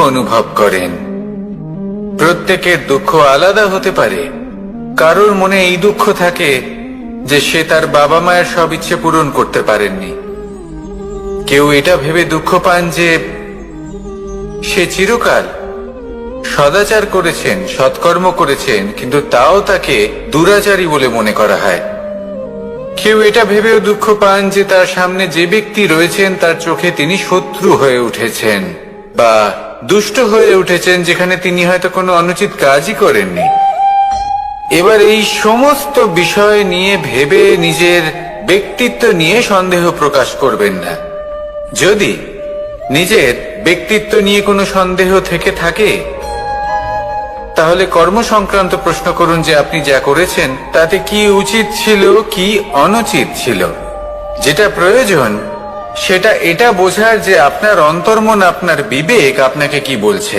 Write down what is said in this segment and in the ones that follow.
অনুভব করেন। প্রত্যেকের দুঃখ আলাদা হতে পারে। কারোর মনে এই দুঃখ থাকে যে সে তার বাবা মায়ের সব ইচ্ছে পূরণ করতে পারেননি। কেউ এটা ভেবে দুঃখ পান যে সে চিরকাল সদাচার করেছেন, সৎকর্ম করেছেন, কিন্তু তাও তাকে দুরাচারী বলে মনে করা হয়। কেউ এটা ভেবেও দুঃখ পান যে তার সামনে যে ব্যক্তি রয়েছেন তার চোখে তিনি শত্রু হয়ে উঠেছেন বা দুষ্ট হয়ে উঠেছেন, যেখানে তিনি হয়তো কোনো অনুচিত কাজই করেননি। এবার এই সমস্ত বিষয় নিয়ে ভেবে নিজের ব্যক্তিত্ব নিয়ে সন্দেহ প্রকাশ করবেন না। যদি নিজের ব্যক্তিত্ব নিয়ে কোনো সন্দেহ থেকে থাকে, তাহলে কর্ম সংক্রান্ত প্রশ্ন করুন যে আপনি যা করেছেন তাতে কি উচিত ছিল, কি অনুচিত ছিল। যেটা প্রয়োজন সেটা এটা বোঝার যে আপনার অন্তর্মন, আপনার বিবেক আপনাকে কি বলছে,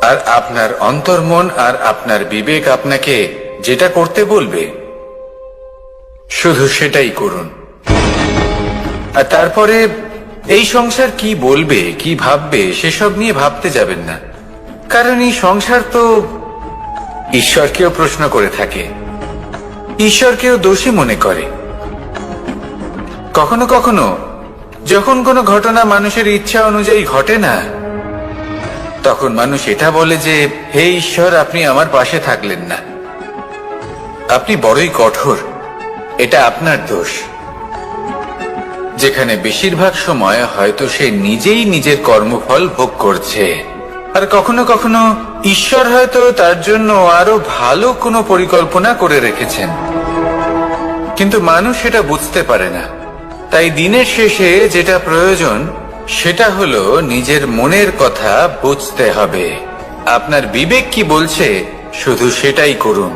আর আপনার অন্তর্মন আর আপনার বিবেক আপনাকে যেটা করতে বলবে শুধু সেটাই করুন। আর তারপরে এই সংসার কি বলবে, কি ভাববে সেসব নিয়ে ভাবতে যাবেন না। কারণ এই সংসার তো ঈশ্বরকেও প্রশ্ন করে থাকে, ঈশ্বরকেও দোষী মনে করে। কখনো কখনো যখন কোনো ঘটনা মানুষের ইচ্ছা অনুযায়ী ঘটে না, তখন মানুষ এটা বলে যে হে ঈশ্বর, আপনি আমার পাশে থাকলেন না, আপনি বড়ই কঠোর, এটা আপনার দোষ। যেখানে বেশিরভাগ সময় হয়তো সে নিজেই নিজের কর্মফল ভোগ করছে। আর কখনো কখনো ঈশ্বর হয়তো তার জন্য আরো ভালো কোনো পরিকল্পনা করে রেখেছেন, কিন্তু মানুষ সেটা বুঝতে পারে না। তাই দিনের শেষে যেটা প্রয়োজন সেটা হলো নিজের মনের কথা বুঝতে হবে। আপনার বিবেক কি বলছে শুধু সেটাই করুন,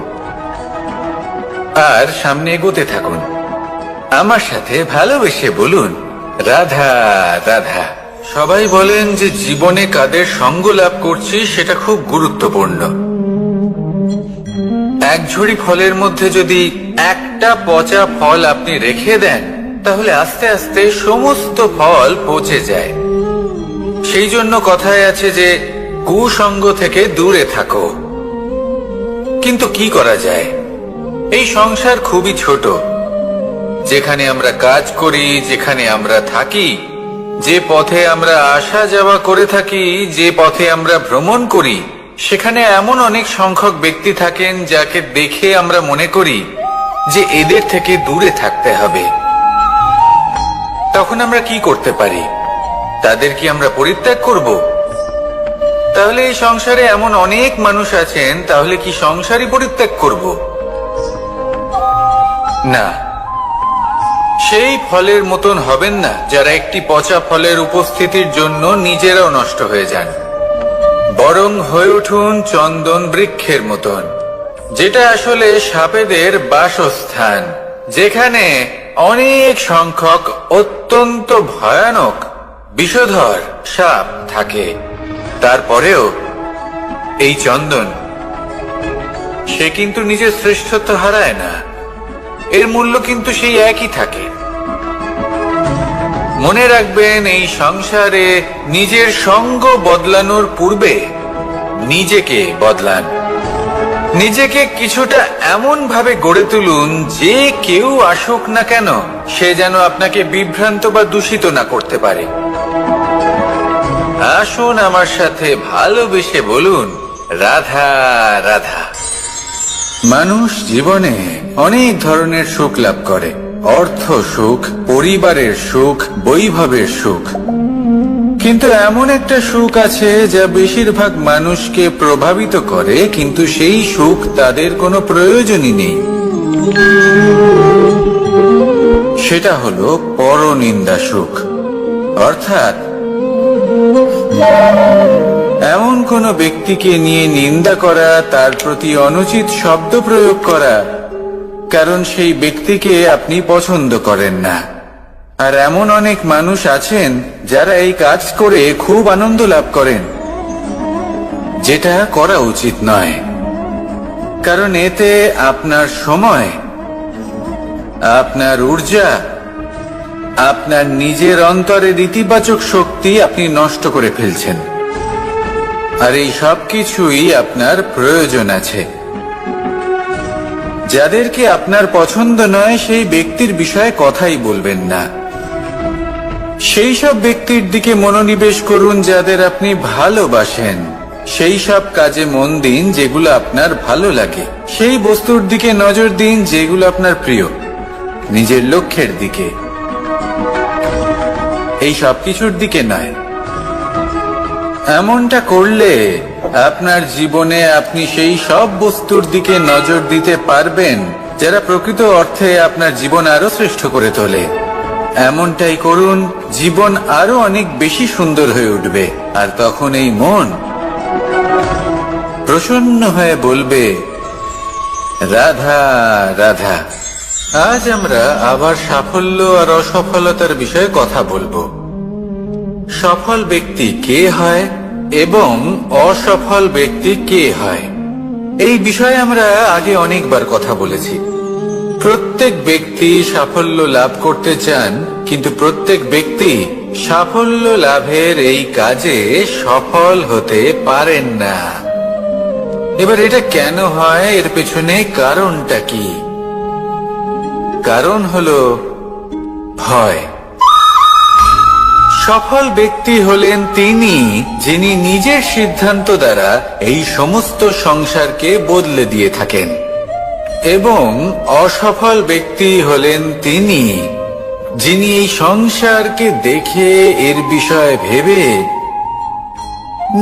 আর সামনে এগোতে থাকুন। আমার সাথে ভালোবেসে বলুন, রাধা রাধা। সবাই বলেন যে জীবনে কাদের সঙ্গ লাভ করছি সেটা খুব গুরুত্বপূর্ণ। এক ঝুড়ি ফলের মধ্যে যদি একটা পচা ফল আপনি রেখে দেন, তাহলে আস্তে আস্তে সমস্ত ফল পচে যায়। সেই জন্য কথায় আছে যে কুসঙ্গ থেকে দূরে থাকো। কিন্তু কি করা যায়? এই সংসার খুবই ছোট। যেখানে আমরা কাজ করি, যেখানে আমরা থাকি, যে পথে আমরা আসা যাওয়া করে থাকি, যে পথে আমরা ভ্রমণ করি, সেখানে এমন অনেক সংখ্যক ব্যক্তি থাকেন যাকে দেখে আমরা মনে করি যে এদের থেকে দূরে থাকতে হবে। তখন আমরা কি করতে পারি? তাদের কি আমরা পরিত্যাগ করব? তাহলে এই সংসারে এমন অনেক মানুষ আছেন, তাহলে কি সংসারই পরিত্যাগ করব? না, সেই ফলের মতন হবেন না যারা একটি পচা ফলের উপস্থিতির জন্য নিজেরাও নষ্ট হয়ে যান। বরং হয়ে উঠুন চন্দন বৃক্ষের মতন, যেটা আসলে সাপেদের বাসস্থান, যেখানে অনেক সংখ্যক অত্যন্ত ভয়ানক বিষধর সাপ থাকে। তারপরেও এই চন্দন, সে কিন্তু নিজের শ্রেষ্ঠত্ব হারায় না, এর মূল্য কিন্তু সেই একই থাকে। মনে রাখবেন, এই সংসারে নিজের সঙ্গ বদলানোর পূর্বে নিজেকে বদলান। নিজেকে কিছুটা এমন ভাবে গড়ে তুলুন যে কেউ আসুক না কেন সে যেন আপনাকে বিভ্রান্ত বা দূষিত না করতে পারে। আসুন আমার সাথে ভালোবেসে বলুন, রাধা রাধা। মানুষ জীবনে অনেক ধরনের সুখ লাভ করে। অর্থ সুখ, পরিবারের সুখ, বৈভবের সুখ। কিন্তু এমন একটা সুখ আছে যা বেশিরভাগ মানুষকে প্রভাবিত করে, কিন্তু সেই সুখ তাদের কোনো প্রয়োজনই নেই। সেটা হলো পরনিন্দা সুখ। অর্থাৎ এমন কোন ব্যক্তিকে নিয়ে নিন্দা করা, তার প্রতি অনুচিত শব্দ প্রয়োগ করা, কারণ সেই ব্যক্তিকে আপনি পছন্দ করেন না। আর এমন অনেক মানুষ আছেন যারা এই কাজ করে খুব আনন্দ লাভ করেন, যেটা করা উচিত নয়। কারণ এতে আপনার সময়, আপনার ঊর্জা, আপনার নিজের অন্তরের ইতিবাচক শক্তি আপনি নষ্ট করে ফেলছেন। আর এই সব কিছুই আপনার প্রয়োজন আছে। যাদেরকে আপনার পছন্দ নয় সেই ব্যক্তির বিষয়ে কথাই বলবেন না। সেই সব ব্যক্তির দিকে মনোনিবেশ করুন যাদের আপনি ভালোবাসেন। সেই সব কাজে মন দিন যেগুলো আপনার ভালো লাগে। সেই বস্তুর দিকে নজর দিন যেগুলো আপনার প্রিয়, নিজের লক্ষ্যের দিকে, এই সব কিছুর দিকে নয়। এমনটা করলে আপনার জীবনে আপনি সেই সব বস্তুর দিকে নজর দিতে পারবেন যারা প্রকৃত অর্থে আপনার জীবন আরো শ্রেষ্ঠ করে তোলে। এমনটাই করুন, জীবন আরো অনেক বেশি সুন্দর হয়ে উঠবে। আর তখন এই মন প্রসন্ন হয়ে বলবে, রাধা রাধা। আজ আমরা আবার সাফল্য আর অসফলতার বিষয়ে কথা বলবো। সফল ব্যক্তি কে হয় এবং অসফল ব্যক্তি কে হয়, এই বিষয়ে আমরা আগে অনেকবার কথা বলেছি। প্রত্যেক ব্যক্তি সাফল্য লাভ করতে চান, কিন্তু প্রত্যেক ব্যক্তি সাফল্য লাভের এই কাজে সফল হতে পারেন না। এবার এটা কেন হয়, এর পেছনে কারণটা কি? কারণ হলো ভয়। সফল ব্যক্তি হলেন তিনি যিনি নিজের সিদ্ধান্ত দ্বারা এই সমস্ত সংসারকে বদলে দিয়ে থাকেন, এবং অসফল ব্যক্তি হলেন তিনি যিনি এই সংসারকে দেখে এর বিষয়ে ভেবে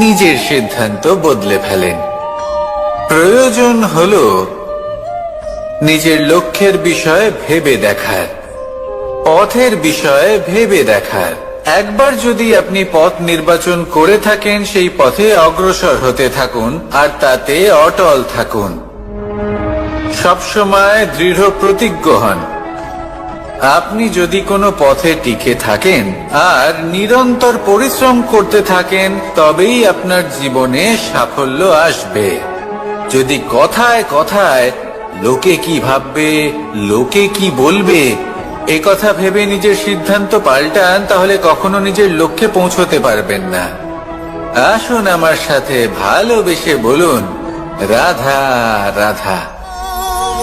নিজের সিদ্ধান্ত বদলে ফেলেন। প্রয়োজন হলো নিজের লক্ষ্যের বিষয়ে ভেবে দেখার, পথের বিষয়ে ভেবে দেখার। একবার যদি আপনি পথ নির্বাচন করে থাকেন, সেই পথে অগ্রসর হতে থাকুন আর তাতে অটল থাকুন। সবসময় দৃঢ় প্রতিজ্ঞ হন। আপনি যদি কোনো পথে টিকে থাকেন আর নিরন্তর পরিশ্রম করতে থাকেন, তবেই আপনার জীবনে সাফল্য আসবে। যদি কথায় কথায় লোকে কি ভাববে, লোকে কি বলবে, এ কথা ভেবে নিজের সিদ্ধান্ত পাল্টান, তাহলে কখনো নিজের লক্ষ্যে পৌঁছতে পারবেন না। আসুন আমার সাথে ভালোবেসে বলুন, রাধা রাধা।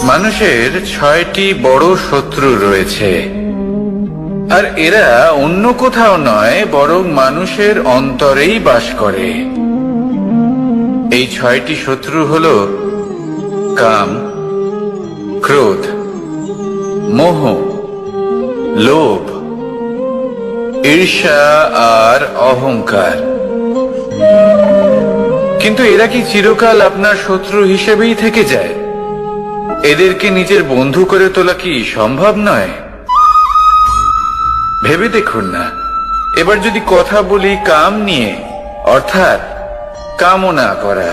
মানুষের 6টি বড় শত্রু রয়েছে, আর এরা অন্য কোথাও নয়, বরং মানুষের অন্তরেই বাস করে। এই 6টি শত্রু হলো কাম, ক্রোধ, মোহ, লোভ, ঈর্ষা আর অহংকার। কিন্তু এরা কি চিরকাল আপনার শত্রু হিসেবেই থেকে যায়? এদেরকে নিজের বন্ধু করে তোলা কি সম্ভব নয়? ভেবে দেখুন না। এবার যদি কথা বলি কাম নিয়ে, অর্থাৎ কামনা করা,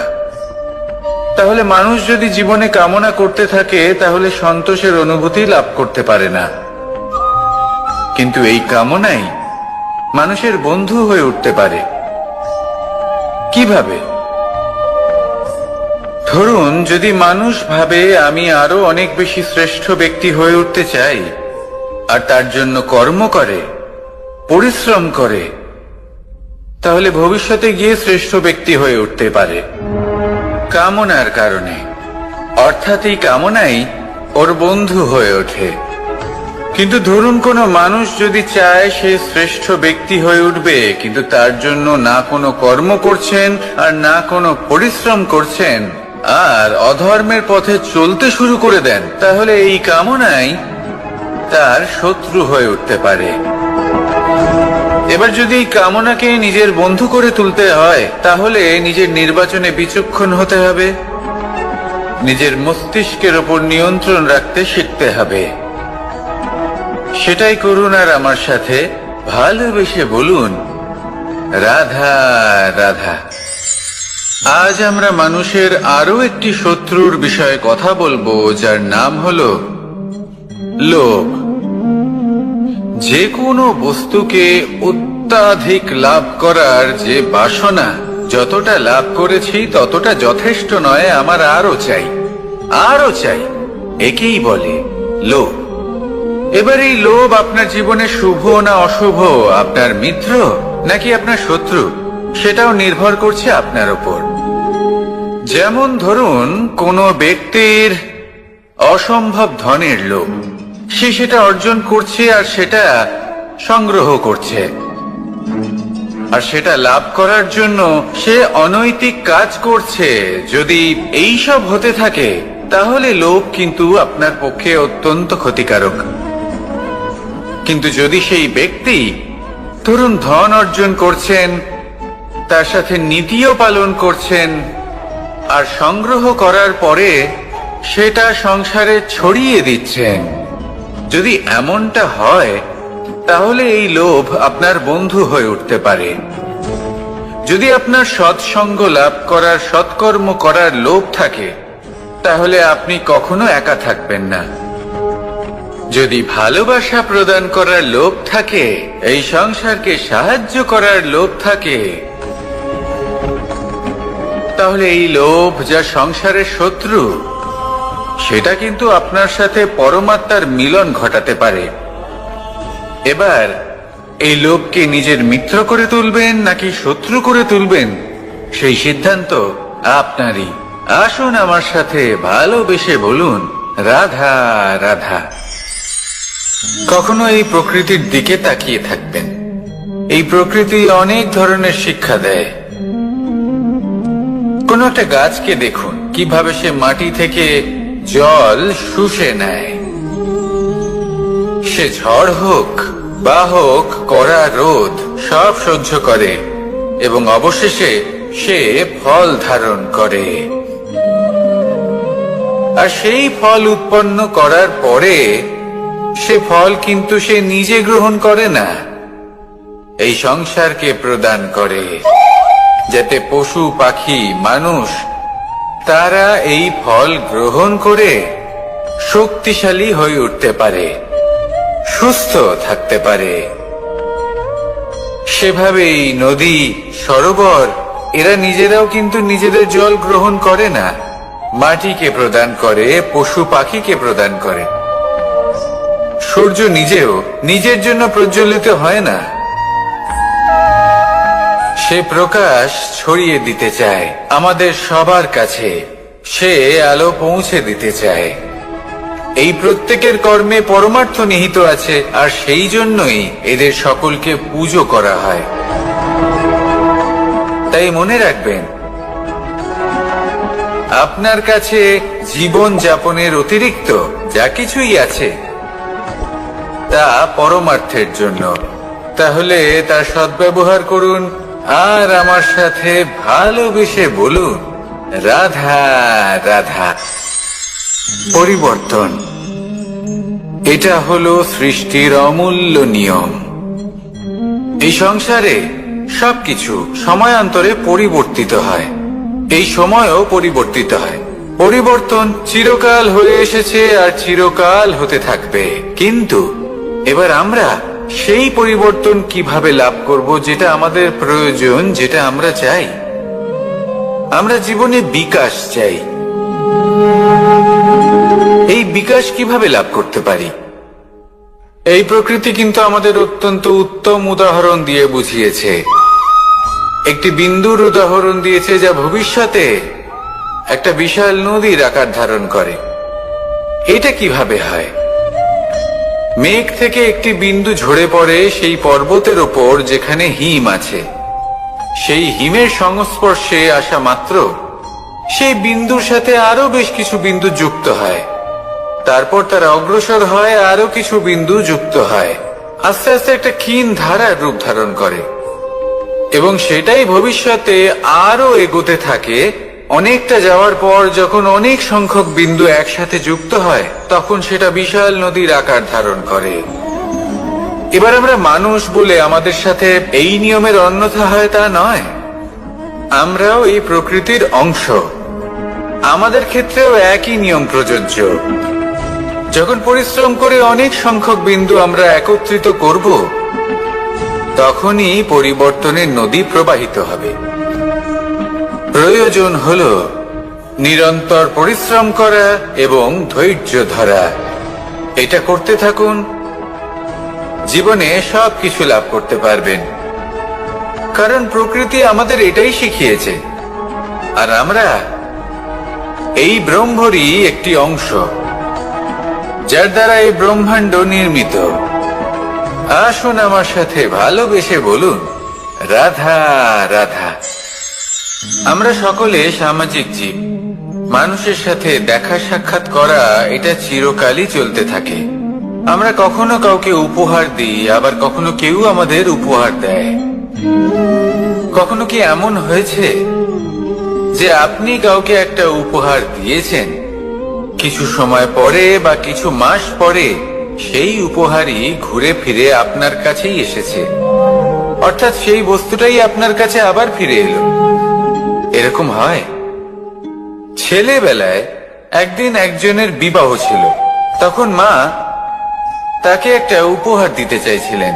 তাহলে মানুষ যদি জীবনে কামনা করতে থাকে তাহলে সন্তোষের অনুভূতি লাভ করতে পারে না। কিন্তু এই কামনাই মানুষের বন্ধু হয়ে উঠতে পারে। কিভাবে? ধরুন, যদি মানুষ ভাবে আমি আরো অনেক বেশি শ্রেষ্ঠ ব্যক্তি হয়ে উঠতে চাই, আর তার জন্য কর্ম করে, পরিশ্রম করে, তাহলে ভবিষ্যতে গিয়ে শ্রেষ্ঠ ব্যক্তি হয়ে উঠতে পারে কামনার কারণে। অর্থাৎ এই কামনাই ওর বন্ধু হয়ে ওঠে। কিন্তু ধরুন কোনো মানুষ যদি চায় সে শ্রেষ্ঠ ব্যক্তি হয়ে উঠবে, কিন্তু তার জন্য না কোনো কর্ম করছেন আর না কোনো পরিশ্রম করছেন, আর অধর্মের পথে চলতে শুরু করে দেন, তাহলে এই কামনাই তার শত্রু হয়ে উঠতে পারে। এবার যদি এই কামনাকে নিজের বন্ধু করে তুলতে হয়, তাহলে নিজের নির্বাচনে বিচক্ষণ হতে হবে, নিজের মস্তিষ্কের ওপর নিয়ন্ত্রণ রাখতে শিখতে হবে। সেটাই করুন আর আমার সাথে ভালোবেসে বলুন, রাধা রাধা। আজ আমরা মানুষের আরো একটি শত্রুর বিষয়ে কথা বলবো, যার নাম হলো লোভ। যে কোনো বস্তুকে অত্যাধিক লাভ করার যে বাসনা, যতটা লাভ করেছি ততটা যথেষ্ট নয়, আমার আরো চাই, আরো চাই, একেই বলে লোভ। এবার এই লোভ আপনার জীবনে শুভ না অশুভ, আপনার মিত্র নাকি আপনার শত্রু, সেটাও নির্ভর করছে আপনার উপর। যেমন ধরুন, কোনো ব্যক্তির অসম্ভব ধনের লোভ, সে সেটা অর্জন করছে আর সেটা সংগ্রহ করছে, আর সেটা লাভ করার জন্য সে অনৈতিক কাজ করছে। যদি এই সব হতে থাকে তাহলে লোভ কিন্তু আপনার পক্ষে অত্যন্ত ক্ষতিকারক। কিন্তু যদি সেই ব্যক্তি ধরুন ধন অর্জন করছেন, তার সাথে নীতিও পালন করছেন, আর সংগ্রহ করার পরে সেটা সংসারে ছড়িয়ে দিচ্ছেন, যদি এমনটা হয় তাহলে এই লোভ আপনার বন্ধু হয়ে উঠতে পারে। যদি আপনার সৎসঙ্গ লাভ করার, সৎকর্ম করার লোভ থাকে, তাহলে আপনি কখনো একা থাকবেন না। যদি ভালোবাসা প্রদান করার লোভ থাকে, এই সংসারকে সাহায্য করার লোভ থাকে, তাহলে এই লোভ যা সংসারের শত্রু, সেটা কিন্তু আপনার সাথে পরমাত্মার মিলন ঘটাতে পারে। এবার এই লোভকে নিজের মিত্র করে তুলবেন নাকি শত্রু করে তুলবেন, সেই সিদ্ধান্ত আপনারই। আসুন আমার সাথে ভালোবেসে বলুন, রাধা রাধা। কখনো এই প্রকৃতির দিকে তাকিয়ে থাকবেন। এই প্রকৃতি অনেক ধরনের শিক্ষা দেয়। কোন একটা গাছকে দেখুন, কিভাবে সে মাটি থেকে জল শুষে নেয়। সে ঝড় হোক বা হোক কড়া রোদ, সব সহ্য করে এবং অবশেষে সে ফল ধারণ করে। আর সেই ফল উৎপন্ন করার পরে সে ফল কিন্তু সে নিজে গ্রহণ করে না, এই সংসারকে প্রদান করে, যাতে পশু পাখি মানুষ তারা এই ফল গ্রহণ করে শক্তিশালী হয়ে উঠতে পারে, সুস্থ থাকতে পারে। সেভাবেই নদী, সরোবর এরা নিজেরাও কিন্তু নিজেদের জল গ্রহণ করে না, মাটিকে প্রদান করে, পশু পাখিকে প্রদান করে। সূর্য নিজেও নিজের জন্য প্রজ্বলিত হয় না, সে প্রকাশ ছড়িয়ে দিতে চায় আমাদের সবার কাছে, সে আলো পৌঁছে দিতে চায়। এই প্রত্যেকের কর্মে পরমার্থ নিহিত আছে, আর সেই জন্যই এদের সকলকে পুজো করা হয়। তাই মনে রাখবেন, আপনার কাছে জীবন যাপনের অতিরিক্ত যা কিছুই আছে তা পরমার্থের জন্য। তাহলে তার সদ্ব্যবহার করুন আর আমার সাথে ভালোবেসে বলুন, রাধা রাধা। পরিবর্তন, এটা হলো সৃষ্টির অমূল্য নিয়ম। এই সংসারে সবকিছু সময়ান্তরে পরিবর্তিত হয়, এই সময়ও পরিবর্তিত হয়। পরিবর্তন চিরকাল হয়ে এসেছে আর চিরকাল হতে থাকবে। কিন্তু এবার আমরা সেই পরিবর্তন কিভাবে লাভ করব, যেটা আমাদের প্রয়োজন, যেটা আমরা চাই। আমরা জীবনে বিকাশ চাই। এই বিকাশ কিভাবে লাভ করতে পারি? এই প্রকৃতি কিন্তু আমাদের অত্যন্ত উত্তম উদাহরণ দিয়ে বুঝিয়েছে। একটি বিন্দুর উদাহরণ দিয়েছে, যা ভবিষ্যতে একটা বিশাল নদীর আকার ধারণ করে। এটা কিভাবে হয়? মেঘ থেকে একটি বিন্দু ঝরে পড়ে সেই পর্বতের ওপর যেখানে হিম আছে। সেই হিমের সংস্পর্শে আসা মাত্র সেই বিন্দুর সাথে আরো বেশ কিছু বিন্দু যুক্ত হয়, তারপর তারা অগ্রসর হয়, আরো কিছু বিন্দু যুক্ত হয়, আস্তে আস্তে একটা ক্ষীণ ধারার রূপ ধারণ করে, এবং সেটাই ভবিষ্যতে আরো এগোতে থাকে। অনেকটা যাওয়ার পর যখন অনেক সংখ্যক বিন্দু একসাথে যুক্ত হয়, তখন সেটা বিশাল নদীর আকার ধারণ করে। এবার আমরা মানুষ বলে আমাদের সাথে এই নিয়মের অন্যথা হয় তা নয়। আমরাও এই প্রকৃতির অংশ, আমাদের ক্ষেত্রেও একই নিয়ম প্রযোজ্য। যখন পরিশ্রম করে অনেক সংখ্যক বিন্দু আমরা একত্রিত করব, তখনই পরিবর্তনের নদী প্রবাহিত হবে। প্রয়োজন হলো নিরন্তর পরিশ্রম করা এবং ধৈর্য ধরা। এটা করতে থাকুন, জীবনে সবকিছু লাভ করতে পারবেন। কারণ প্রকৃতি আমাদের এটাই শিখিয়েছে, আর আমরা এই ব্রহ্মরই একটি অংশ, যার দ্বারা এই ব্রহ্মাণ্ড নির্মিত। আসুন আমার সাথে ভালোবেসে বলুন, রাধা রাধা। আমরা সকলে সামাজিক জীব। মানুষের সাথে দেখা সাক্ষাৎ করা এটা চিরকালই চলতে থাকে। আমরা কখনো কাউকে উপহার দিই, আবার কখনো কেউ আমাদের উপহার দেয়। কখনো কি এমন হয়েছে যে আপনি কাউকে একটা উপহার দিয়েছেন, কিছু সময় পরে বা কিছু মাস পরে সেই উপহারই ঘুরে ফিরে আপনার কাছেই এসেছে, অর্থাৎ সেই বস্তুটাই আপনার কাছে আবার ফিরে এলো? এরকম হয়। ছেলেবেলায় একদিন একজনের বিবাহ ছিল, তখন মা তাকে একটা উপহার দিতে চাইছিলেন।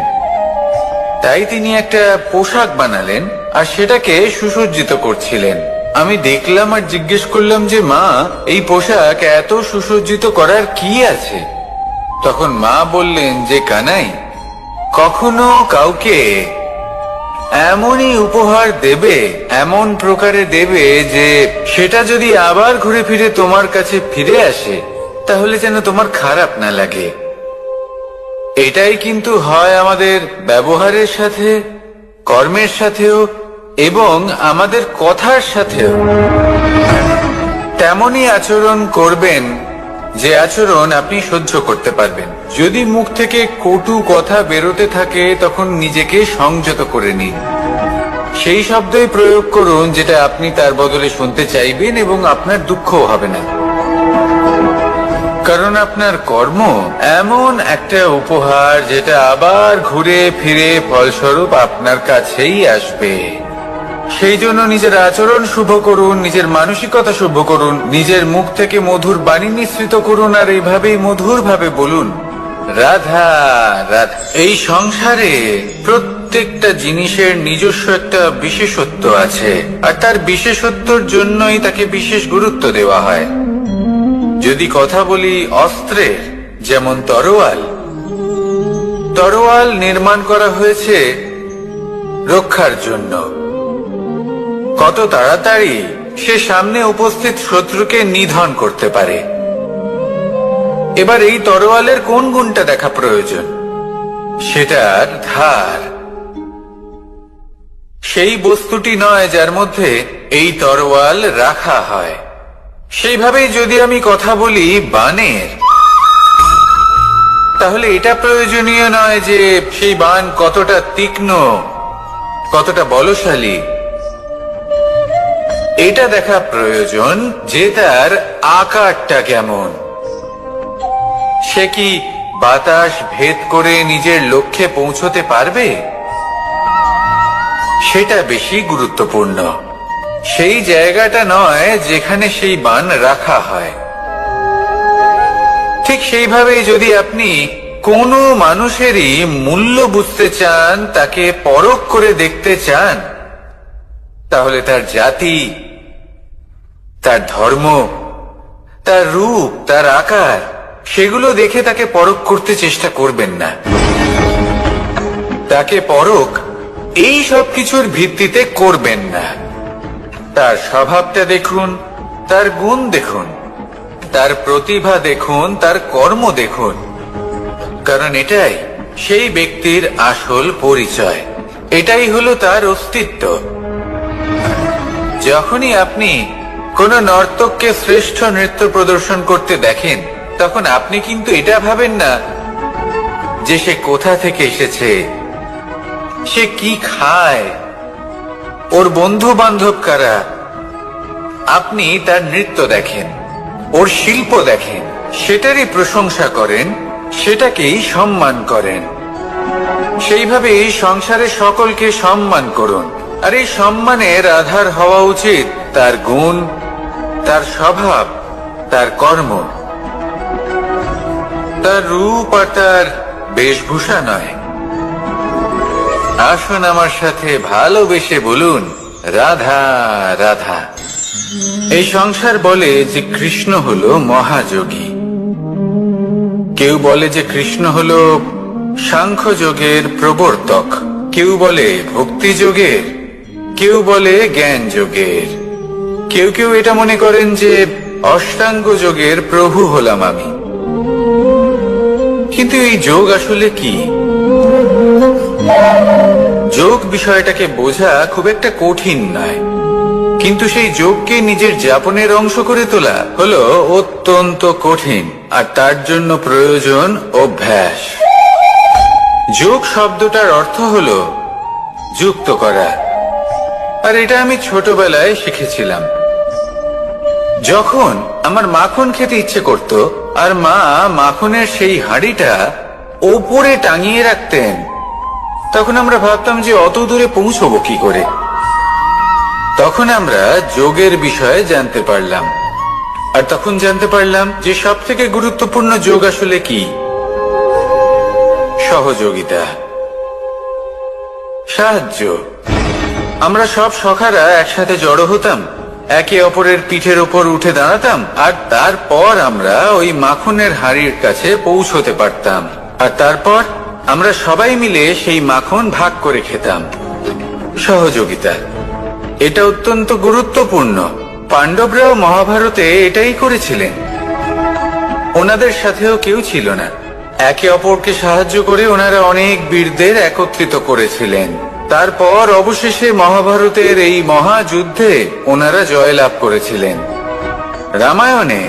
তাই তিনি একটা পোশাক বানালেন আর সেটাকে সুসজ্জিত করছিলেন। আমি দেখলাম আর জিজ্ঞেস করলাম যে, মা, এই পোশাক এত সুসজ্জিত করার কি আছে? তখন মা বললেন যে, কানাই, কখনো কাউকে এমনই উপহার দেবে, এমন প্রকারে দেবে যে সেটা যদি আবার ঘুরে ফিরে তোমার কাছে ফিরে আসে, তাহলে যেন তোমার খারাপ না লাগে। এটাই কিন্তু হয় আমাদের ব্যবহারের সাথে, কর্মের সাথেও এবং আমাদের কথার সাথেও। তেমনই আচরণ করবেন যে আচরণ আপনি সহ্য করতে পারবেন। যদি মুখ থেকে কটু কথা বেরোতে থাকে, তখন নিজেকে সংযত করে নিন। সেই শব্দই প্রয়োগ করুন যেটা আপনি তার বদলে শুনতে চাইবেন, এবং আপনার দুঃখও হবে না। কারণ আপনার কর্ম এমন একটা উপহার যেটা আবার ঘুরে ফিরে ফলস্বরূপ আপনার কাছেই আসবে। সেই জন্য নিজের আচরণ শুভ করুন, নিজের মানসিকতা শুভ করুন, নিজের মুখ থেকে মধুর বাণী নিঃসৃত করুন, আর এইভাবেই মধুর ভাবে বলুন, রাধা রাধা। এই সংসারে প্রত্যেকটা জিনিসের নিজস্ব একটা বিশেষত্ব আছে, আর তার বিশেষত্বর জন্যই তাকে বিশেষ গুরুত্ব দেওয়া হয়। যদি কথা বলি অস্ত্রের, যেমন তরোয়াল। তরোয়াল নির্মাণ করা হয়েছে রক্ষার জন্য। কত তাড়াতাড়ি সে সামনে উপস্থিত শত্রুকে নিধন করতে পারে। এবার এই তরোয়ালের কোন গুণটা দেখা প্রয়োজন? সেটার ধার। সেই বস্তুটি নয় যার মধ্যে এই তরোয়াল রাখা হয়। সেইভাবেই যদি আমি কথা বলি বাণের, তাহলে এটা প্রয়োজনীয় নয় যে সেই বাণ কতটা তীক্ষ্ণ, কতটা বলশালী। এটা দেখা প্রয়োজন যে তার আকারটা কেমন। সে কি বাতাস ভেদ করে নিজের লক্ষ্যে পৌঁছতে পারবে? সেটা বেশি গুরুত্বপূর্ণ। সেই জায়গাটা নয় যেখানে সেই বাণ রাখা হয়। ঠিক সেইভাবেই যদি আপনি কোনো মানুষেরই মূল্য বুঝতে চান, তাকে পরখ করে দেখতে চান, তাহলে তার জাতি, তার ধর্ম, তার রূপ, তার আকার, সেগুলো দেখে তাকে পরখ করতে চেষ্টা করবেন না। তাকে পরখ এই সব কিছুর ভিত্তিতে করবেন না। তার স্বভাবটা দেখুন, তার গুণ দেখুন, তার প্রতিভা দেখুন, তার কর্ম দেখুন। কারণ এটাই সেই ব্যক্তির আসল পরিচয়, এটাই হলো তার অস্তিত্ব। যখনই আপনি কোন নর্তককে শ্রেষ্ঠ নৃত্য প্রদর্শন করতে দেখেন, তখন আপনি কিন্তু এটা ভাবেন না যে সে কোথা থেকে এসেছে, সে কি খায়, ওর বন্ধু বান্ধব কারা। আপনি তার নৃত্য দেখেন, ওর শিল্প দেখেন, সেটারই প্রশংসা করেন, সেটাকেই সম্মান করেন। সেইভাবে এই সংসারে সকলকে সম্মান করুন। আর এই সম্মানের আধার হওয়া উচিত তার গুণ, তার স্বভাব, তার কর্ম, তার রূপ আর তার বেশভূষা নয়। আসুন আমার সাথে ভালোবেসে বলুন, রাধা রাধা। এই সংসার বলে যে কৃষ্ণ হলো মহাযোগী। কেউ বলে যে কৃষ্ণ হলো সাংখ্যযোগের প্রবর্তক। কেউ বলে ভক্তি যোগের, কেউ বলে জ্ঞান যোগের, কেউ কেউ এটা মনে করেন যে অষ্টাঙ্গ যোগের প্রভু হলাম আমি। কিন্তু এই যোগ আসলে কি? যোগ বিষয়টাকে বোঝা খুব একটা কঠিন নয়, কিন্তু সেই যোগকে নিজের যাপনের অংশ করে তোলা হলো অত্যন্ত কঠিন, আর তার জন্য প্রয়োজন অভ্যাস। যোগ শব্দটার অর্থ হলো যুক্ত করা, আর এটা আমি ছোটবেলায় শিখেছিলাম। যখন আমার মাখন খেতে ইচ্ছে করত আর মা মাখনের সেই হাঁড়িটা ওপরে টাঙিয়ে রাখতেন, তখন আমরা ভাবতাম যে অত দূরে পৌঁছবো কি করে। তখন আমরা যোগের বিষয়ে জানতে পারলাম, আর তখন জানতে পারলাম যে সব থেকে গুরুত্বপূর্ণ যোগ আসলে কি? সহযোগিতা, সাহায্য। আমরা সব সখারা একসাথে জড়ো হতাম, একে অপরের পিঠের ওপর উঠে দাঁড়াতাম, আর তারপর আমরা ওই মাখনের হাঁড়ির কাছে পৌঁছতে পারতাম, আর তারপর আমরা সবাই মিলে সেই মাখন ভাগ করে খেতাম। সহযোগিতা, এটা অত্যন্ত গুরুত্বপূর্ণ। পাণ্ডবরাও মহাভারতে এটাই করেছিলেন। ওনাদের সাথেও কেউ ছিল না, একে অপরকে সাহায্য করে ওনারা অনেক বীরদের একত্রিত করেছিলেন। তারপর অবশেষে মহাভারতের এই মহাযুদ্ধে ওনারা জয়লাভ করেছিলেন। রামায়ণে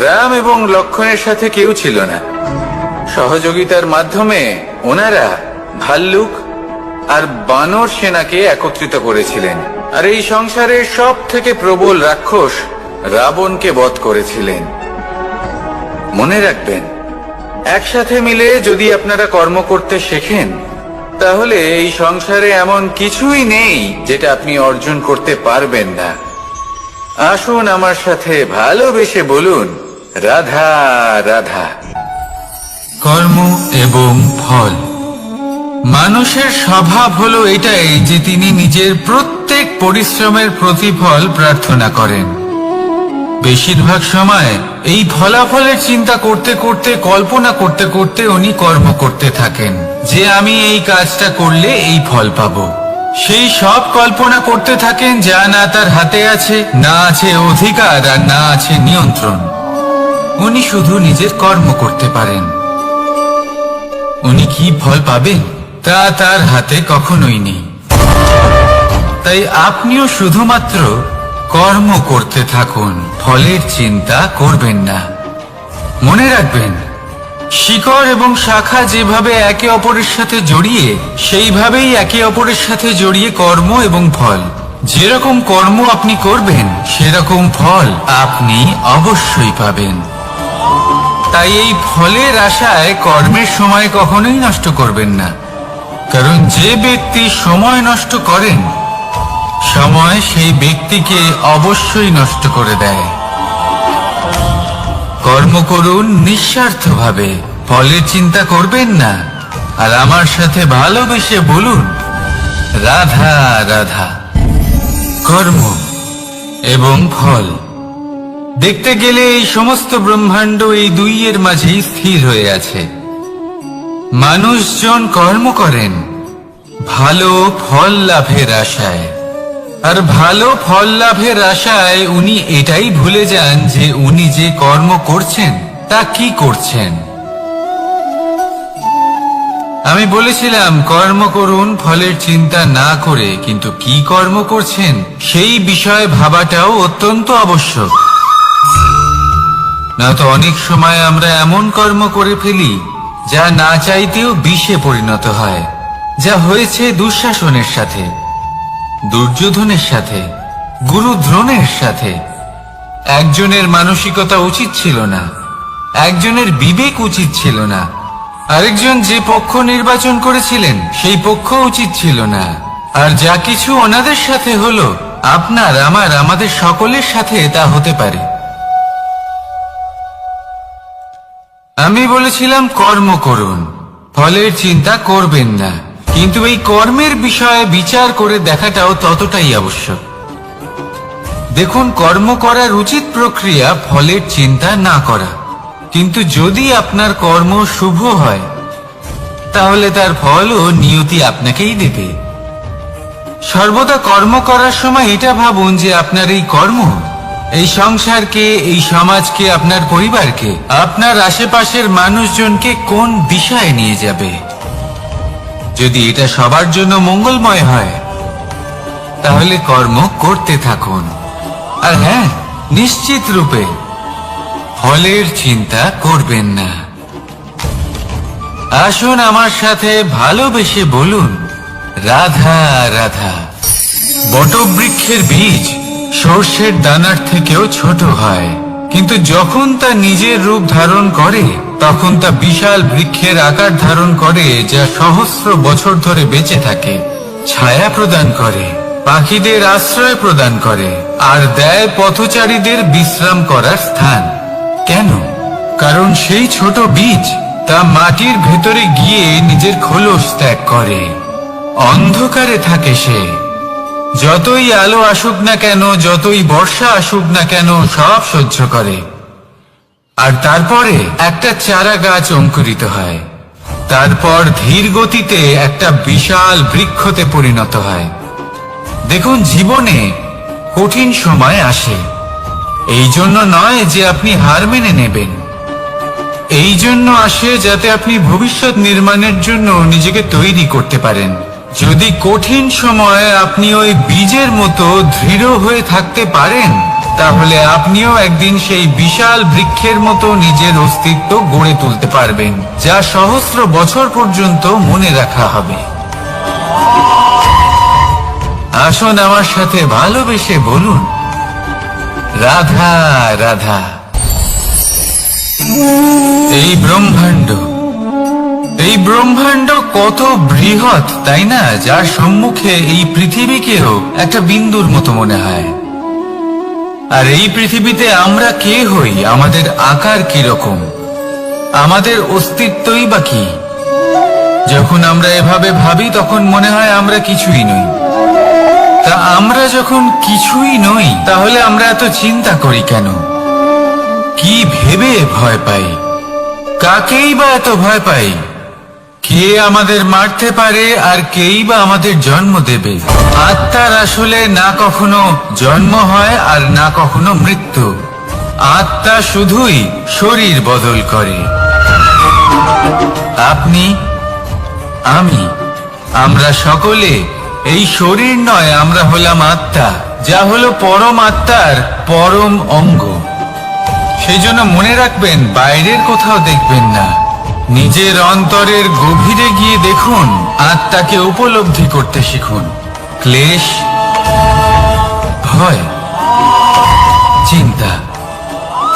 রাম এবং লক্ষ্মণের সাথে কেউ ছিল না। সহযোগিতার মাধ্যমে ওনারা ভাল্লুক আর বানর সেনাকে একত্রিত করেছিলেন, আর এই সংসারের সব থেকে প্রবল রাক্ষস রাবণকে বধ করেছিলেন। মনে রাখবেন, একসাথে মিলে যদি আপনারা কর্ম করতে শেখেন, তাহলে এই সংসারে এমন কিছুই নেই যেটা আপনি অর্জন করতে পারবেন না। আসুন আমার সাথে ভালোবেসে বলুন, রাধা রাধা। কর্ম এবং ফল। মানুষের স্বভাব হলো এটাই যে তিনি নিজের প্রত্যেক পরিশ্রমের প্রতিফল প্রার্থনা করেন। বেশিরভাগ সময় এই ফলাফলের চিন্তা করতে করতে, কল্পনা করতে করতে উনি কর্ম করতে থাকেন যে আমি এই কাজটা করলে এই ফল পাবো। সেই সব কল্পনা করতে থাকেন যা না তার হাতে আছে, না আছে অধিকার, আর না আছে নিয়ন্ত্রণ। উনি শুধু নিজের কর্ম করতে পারেন। উনি কি ফল পাবেন তা তার হাতে কখনোই নেই। তাই আপনিও শুধুমাত্র কর্ম করতে থাকুন, ফলের চিন্তা করবেন না। মনে রাখবেন, শিকড় এবং শাখা যেভাবে একে অপরের সাথে জড়িয়ে, সেইভাবেই একে অপরের সাথে জড়িয়ে কর্ম এবং ফল। যেরকম কর্ম আপনি করবেন, সেরকম ফল আপনি অবশ্যই পাবেন। তাই এই ফলের আশায় কর্মের সময় কখনোই নষ্ট করবেন না, কারণ যে ব্যক্তি সময় নষ্ট করেন, সময় সেই ব্যক্তিকে অবশ্যই নষ্ট করে দেয়। কর্ম করুন নিঃস্বার্থভাবে, ফলের চিন্তা করবেন না, আর আমার সাথে ভালোবেসে বলুন, রাধা রাধা। কর্ম এবং ফল। দেখতে গেলে এই সমস্ত ব্রহ্মাণ্ড এই দুইয়ের মাঝেই স্থির হয়ে আছে। মানুষজন কর্ম করেন ভালো ফল লাভের আশায়, আর ভালো ফল লাভের আশায় উনি এটাই ভুলে যান যে উনি যে কর্ম করছেন তা কি করছেন। আমি বলেছিলাম কর্ম করুন ফলের চিন্তা না করে, কিন্তু কি কর্ম করছেন সেই বিষয়ে ভাবাটাও অত্যন্ত আবশ্যক। না তো অনেক সময় আমরা এমন কর্ম করে ফেলি যা না চাইতেও বিষে পরিণত হয়, যা হয়েছে দুঃশাসনের সাথে, দুর্যোধনের সাথে, গুরু দ্রোণের সাথে। একজনের মানসিকতা উচিত ছিল না, একজনের বিবেক উচিত ছিল না, আরেকজন যে পক্ষ নির্বাচন করেছিলেন সেই পক্ষ উচিত ছিল না। আর যা কিছু ওনাদের সাথে হলো, আপনার, আমার, আমাদের সকলের সাথে তা হতে পারে। আমি বলেছিলাম কর্ম করুন, ফলের চিন্তা করবেন না, কিন্তু এই কর্মের বিষয়ে বিচার করে দেখাটাও ততটাই আবশ্যক। দেখুন, কর্ম করার উচিত প্রক্রিয়া ফলের চিন্তা না করা, কিন্তু যদি আপনার কর্ম শুভ হয়, তাহলে তার ফলও নিয়তি আপনাকেই দেবে। সর্বদা কর্ম করার সময় এটা ভাবুন যে আপনার এই কর্ম এই সংসারকে, এই সমাজকে, আপনার পরিবারকে, আপনার আশেপাশের মানুষজনকে কোন দিশায় নিয়ে যাবে। যদি এটা সবার জন্য মঙ্গলময় হয় তাহলে কর্ম করতে থাকুন। আর হ্যাঁ, নিশ্চিত রূপে ফলের চিন্তা করবেন না। আসুন আমার সাথে ভালোবেসে বলুন, রাধা রাধা। বটবৃক্ষের বীজ সর্ষের দানার থেকেও ছোট হয়, কিন্তু যখন তা নিজের রূপ ধারণ করে তখন তা বিশাল বৃক্ষের আকার ধারণ করে, যা সহস্র বছর ধরে বেঁচে থাকে, ছায়া প্রদান করে, পাখিদের আশ্রয় প্রদান করে, আর দেয় পথচারীদের বিশ্রাম করার স্থান। কেন? কারণ সেই ছোট বীজ তা মাটির ভেতরে গিয়ে নিজের খোলস ত্যাগ করে। অন্ধকারে থাকে সে, যতই আলো আসুক না কেন, যতই বর্ষা আসুক না কেন, সব সহ্য করে। আর তারপরে একটা চারা গাছ অঙ্কুরিত হয়, তারপর ধীর গতিতে একটা বিশাল বৃক্ষতে পরিণত হয়। দেখুন, জীবনে কঠিন সময় আসে, এই জন্য নয় যে আপনি হার মেনে নেবেন, এই জন্য আসে যাতে আপনি ভবিষ্যৎ নির্মাণের জন্য নিজেকে তৈরি করতে পারেন। যদি কঠিন সময়ে আপনি ওই বীজের মতো দৃঢ় হয়ে থাকতে পারেন, তাহলে আপনিও একদিন সেই বিশাল বৃক্ষের মতো নিজের অস্তিত্ব গড়ে তুলতে পারবেন, যা সহস্র বছর পর্যন্ত মনে রাখা হবে। আসুন আমার সাথে ভালোবেসে বলুন, রাধা রাধা। এই ব্রহ্মাণ্ড কত বৃহৎ, তাই না? যার সম্মুখে এই পৃথিবীকেও একটা বিন্দুর মতো মনে হয়। আর এই পৃথিবীতে আমরা কে হই, আমাদের আকার কি রকম, আমাদের অস্তিত্বই বা কি? যখন আমরা এভাবে ভাবি তখন মনে হয় আমরা কিছুই নই। তা আমরা যখন কিছুই নই, তাহলে আমরা এত চিন্তা করি কেন? কি ভেবে ভয় পাই? কাকেই বা এত ভয় পাই? কে আমাদের মারতে পারে আর কেই বা আমাদের জন্ম দেবে? আত্মার আসলে না কখনো জন্ম হয় আর না কখনো মৃত্যু। আত্মা শুধুই শরীর বদল করে। আপনি, আমি, আমরা সকলে এই শরীর নয়, আমরা হলাম আত্মা, যা হলো পরম আত্মার পরম অঙ্গ। সেই জন্য মনে রাখবেন, বাইরের কোথাও দেখবেন না, নিজের অন্তরের গভীরে গিয়ে দেখুন, আত্মাকে উপলব্ধি করতে শিখুন। ক্লেশ, ভয়, চিন্তা,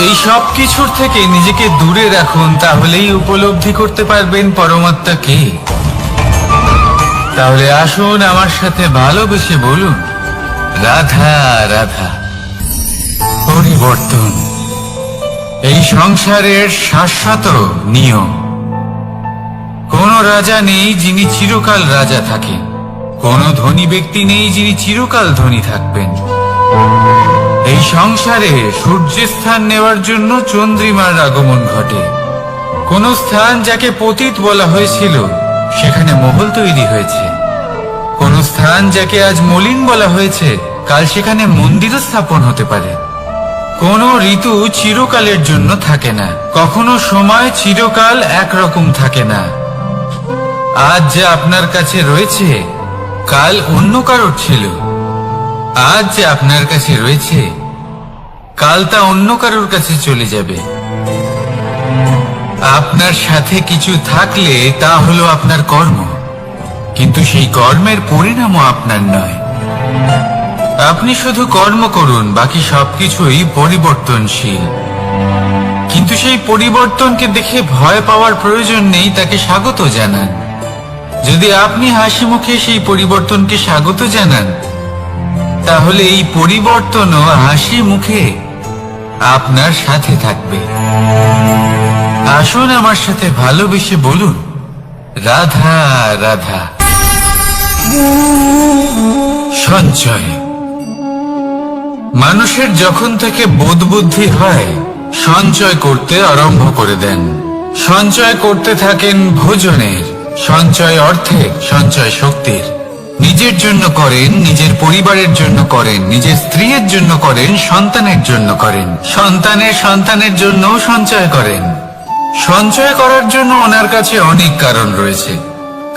এই সব কিছুর থেকে নিজেকে দূরে রাখুন, তাহলেই উপলব্ধি করতে পারবেন পরমাত্মা কে। তাহলে আসুন আমার সাথে ভালোবেসে বলুন, রাধা রাধা। পরিবর্তন এই সংসারের শাশ্বত নিয়ম। কোন রাজা নেই যিনি চিরকাল রাজা থাকেন, কোন ধনী ব্যক্তি নেই যিনি চিরকাল ধনী থাকবেন। এই সংসারে সূর্যের স্থান নেওয়ার জন্য চন্দ্রিমার আগমন ঘটে। কোন স্থান যাকে পতিত বলা হয়েছিল, সেখানে মহল তৈরি হয়েছে। কোন স্থান যাকে আজ মলিন বলা হয়েছে, কাল সেখানে মন্দিরও স্থাপন হতে পারে। কোন ঋতু চিরকালের জন্য থাকে না, কখনো সময় চিরকাল একরকম থাকে না। আজ যা আপনার কাছে রয়েছে, কাল অন্য কারোর ছিল। আজ যা আপনার কাছে রয়েছে, কাল তা অন্য কারোর কাছে চলে যাবে। আপনার সাথে কিছু থাকলে তা হলো আপনার কর্ম, কিন্তু সেই কর্মের পরিণামও আপনার নয়। আপনি শুধু কর্ম করুন, বাকি সবকিছুই পরিবর্তনশীল। কিন্তু সেই পরিবর্তনকে দেখে ভয় পাওয়ার প্রয়োজন নেই, তাকে স্বাগত জানান। যদি আপনি হাসি মুখে সেই পরিবর্তনকে স্বাগত জানান, তাহলে এই পরিবর্তনও হাসি মুখে আপনার সাথে থাকবে। আসুন আমার সাথে ভালোবেসে বলুন, রাধা রাধা। সঞ্চয় মানুষের যখন থেকে বোধ বুদ্ধি হয়, সঞ্চয় করতে আরম্ভ করে দেন। সঞ্চয় করতে থাকেন ভোজনের, সঞ্চয় অর্থের, সঞ্চয় শক্তির। নিজের জন্য করেন, নিজের পরিবারের জন্য করেন, নিজের স্ত্রীর জন্য করেন, সন্তানের জন্য করেন, সন্তানের সন্তানের জন্যও সঞ্চয় করেন। সঞ্চয় করার জন্য ওনার কাছে অনেক কারণ রয়েছে,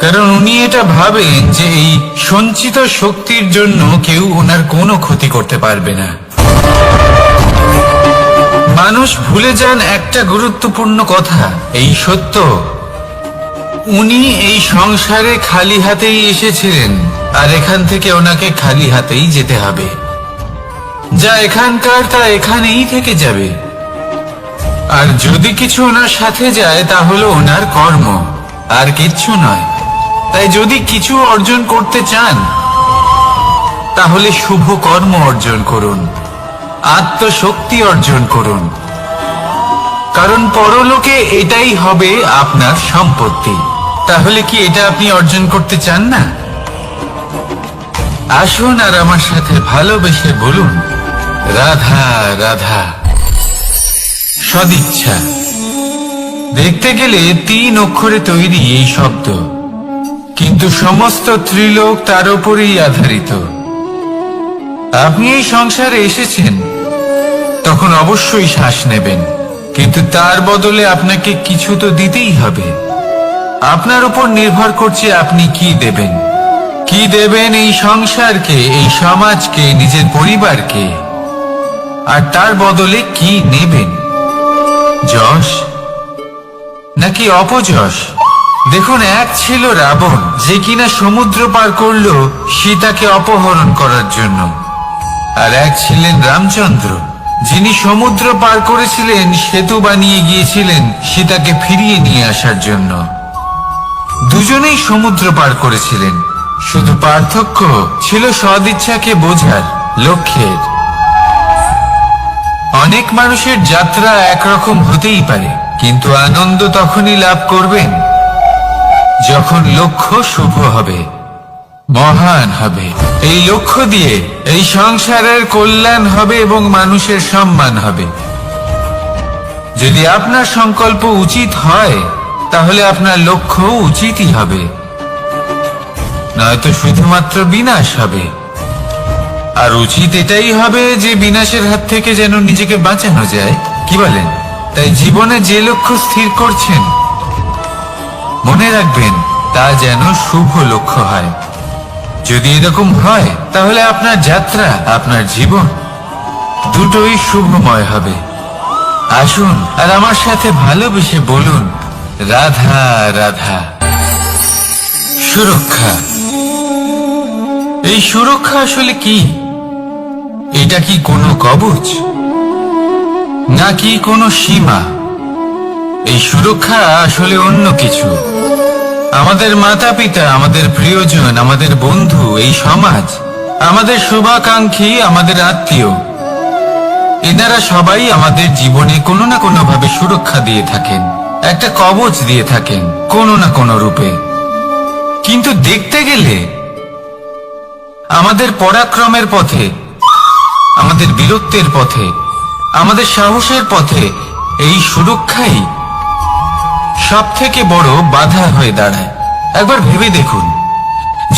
কারণ উনি এটা ভাবেন যে এই সঞ্চিত শক্তির জন্য কেউ ওনার কোনো ক্ষতি করতে পারবে না। মানুষ ভুলে যান একটা গুরুত্বপূর্ণ কথা, এই সত্য, উনি এই সংসারে খালি হাতেই এসেছিলেন, আর এখান থেকে ওনাকে খালি হাতেই যেতে হবে। যা এখানকার তা এখানেই থেকে যাবে। আর যদি কিছু ওনার সাথে যায় তা হলো ওনার কর্ম, আর কিচ্ছু নয়। তাই যদি কিছু অর্জন করতে চান তাহলে শুভ কর্ম অর্জন করুন, আত্মশক্তি অর্জন করুন, কারণ পরলোকে এটাই হবে আপনার সম্পত্তি। তাহলে কি এটা আপনি অর্জন করতে চান না? আসুন আর আমার সাথে ভালোবেসে বলুন, রাধা রাধা। সদিচ্ছা। দেখতে গেলে 3 অক্ষরে তৈরি এই শব্দ, কিন্তু সমস্ত ত্রিলোক তার উপরেই আধারিত। আপনি এই সংসারে এসেছেন, তখন অবশ্যই শ্বাস নেবেন, কিন্তু তার বদলে আপনাকে কিছু তো দিতেই হবে। আপনার উপর নির্ভর করছে আপনি কি দেবেন। কি দেবেন এই সংসারকে, এই সমাজকে, নিজের পরিবারকে, আর তার বদলে কি নেবেন? যশ নাকি অপযশ? দেখুন, এক ছিল রাবণ, যে কিনা সমুদ্র পার করলো সীতাকে অপহরণ করার জন্য, আর এক ছিলেন রামচন্দ্র, যিনি সমুদ্র পার করেছিলেন, সেতু বানিয়ে গিয়েছিলেন সীতাকে ফিরিয়ে নিয়ে আসার জন্য। দুজনেই সমুদ্র পার করেছিলেন, শুধু পার্থক্য ছিল সদিচ্ছাকে বোঝার, লক্ষ্যের। অনেক মানুষের যাত্রা একরকম হতেই পারে, কিন্তু আনন্দ তখনই লাভ করবেন যখন লক্ষ্য শুভ হবে, মহান হবে। এই লক্ষ্য দিয়ে এই সংসারের কল্যাণ হবে এবং মানুষের সম্মান হবে। যদি আপনার সংকল্প উচিত হয় তাহলে আপনার লক্ষ্য উচিতই হবে, নয়তো শুধুমাত্র বিনাশ হবে। আর উচিত এটাই হবে যে বিনাশের হাত থেকে যেন নিজেকে বাঁচানো যায়, কি বলেন? তাই জীবনে যে লক্ষ্য স্থির করছেন, মনে রাখবেন তা যেন শুভ লক্ষ্য হয়। যদি এরকম হয় তাহলে আপনার যাত্রা, আপনার জীবন দুটোই শুভময় হবে। আসুন আর আমার সাথে ভালোবেসে বলুন, রাধা রাধা। সুরক্ষা। এই সুরক্ষা আসলে কি? এটা কি কোনো কবচ নাকি কোনো সীমা? এই সুরক্ষা আসলে অন্য কিছু। আমাদের মাতা পিতা, আমাদের প্রিয়জন, আমাদের বন্ধু, এই সমাজ, আমাদের শুভাকাঙ্ক্ষী, আমাদের আত্মীয়, এনারা সবাই আমাদের জীবনে কোনো না কোনো ভাবে সুরক্ষা দিয়ে থাকেন, একটা কবচ দিয়ে থাকেন কোনো না কোনো রূপে। কিন্তু দেখতে গেলে আমাদের পরাক্রমের পথে, আমাদের বীরত্বের পথে, আমাদের সাহসের পথে এই সুরক্ষাই সব থেকে বড় বাধা হয়ে দাঁড়ায়। একবার ভেবে দেখুন,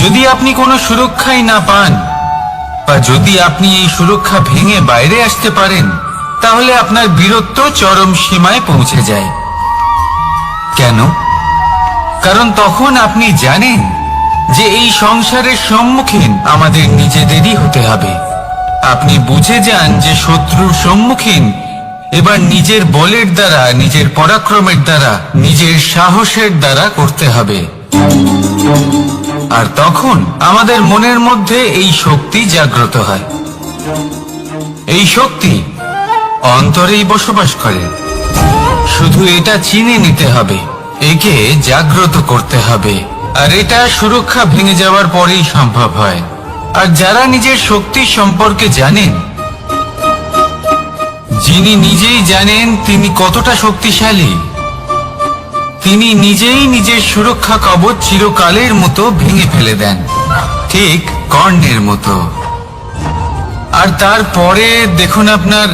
যদি আপনি কোনো সুরক্ষাই না পান, বা যদি আপনি এই সুরক্ষা ভেঙে বাইরে আসতে পারেন, তাহলে আপনার বীরত্ব চরম সীমায় পৌঁছে যায়। কেন? কারণ তখন আপনি জানেন যে এই সংসারের সম্মুখীন আমাদের নিজেদেরই হতে হবে। আপনি বুঝে যান যে শত্রুর সম্মুখীন এবার নিজের বলের দ্বারা, নিজের পরাক্রমের দ্বারা, নিজের সাহসের দ্বারা করতে হবে। আর তখন আমাদের মনের মধ্যে এই শক্তি জাগ্রত হয়। এই শক্তি অন্তরেই বসবাস করে, শুধু এটা চিনে নিতে হবে, একে জাগ্রত করতে হবে। আর এটা সুরক্ষা ভেঙে যাওয়ার পরেই সম্ভব হয়। আর যারা নিজের শক্তি সম্পর্কে জানেন, যিনি নিজেই জানেন তিনি কতটা শক্তিশালী, তিনি নিজেই নিজের সুরক্ষা কবচ চিরকালের মতো ভেঙে ফেলে দেন, ঠিক কর্ণের মতো। আর তারপরে দেখুন, আপনার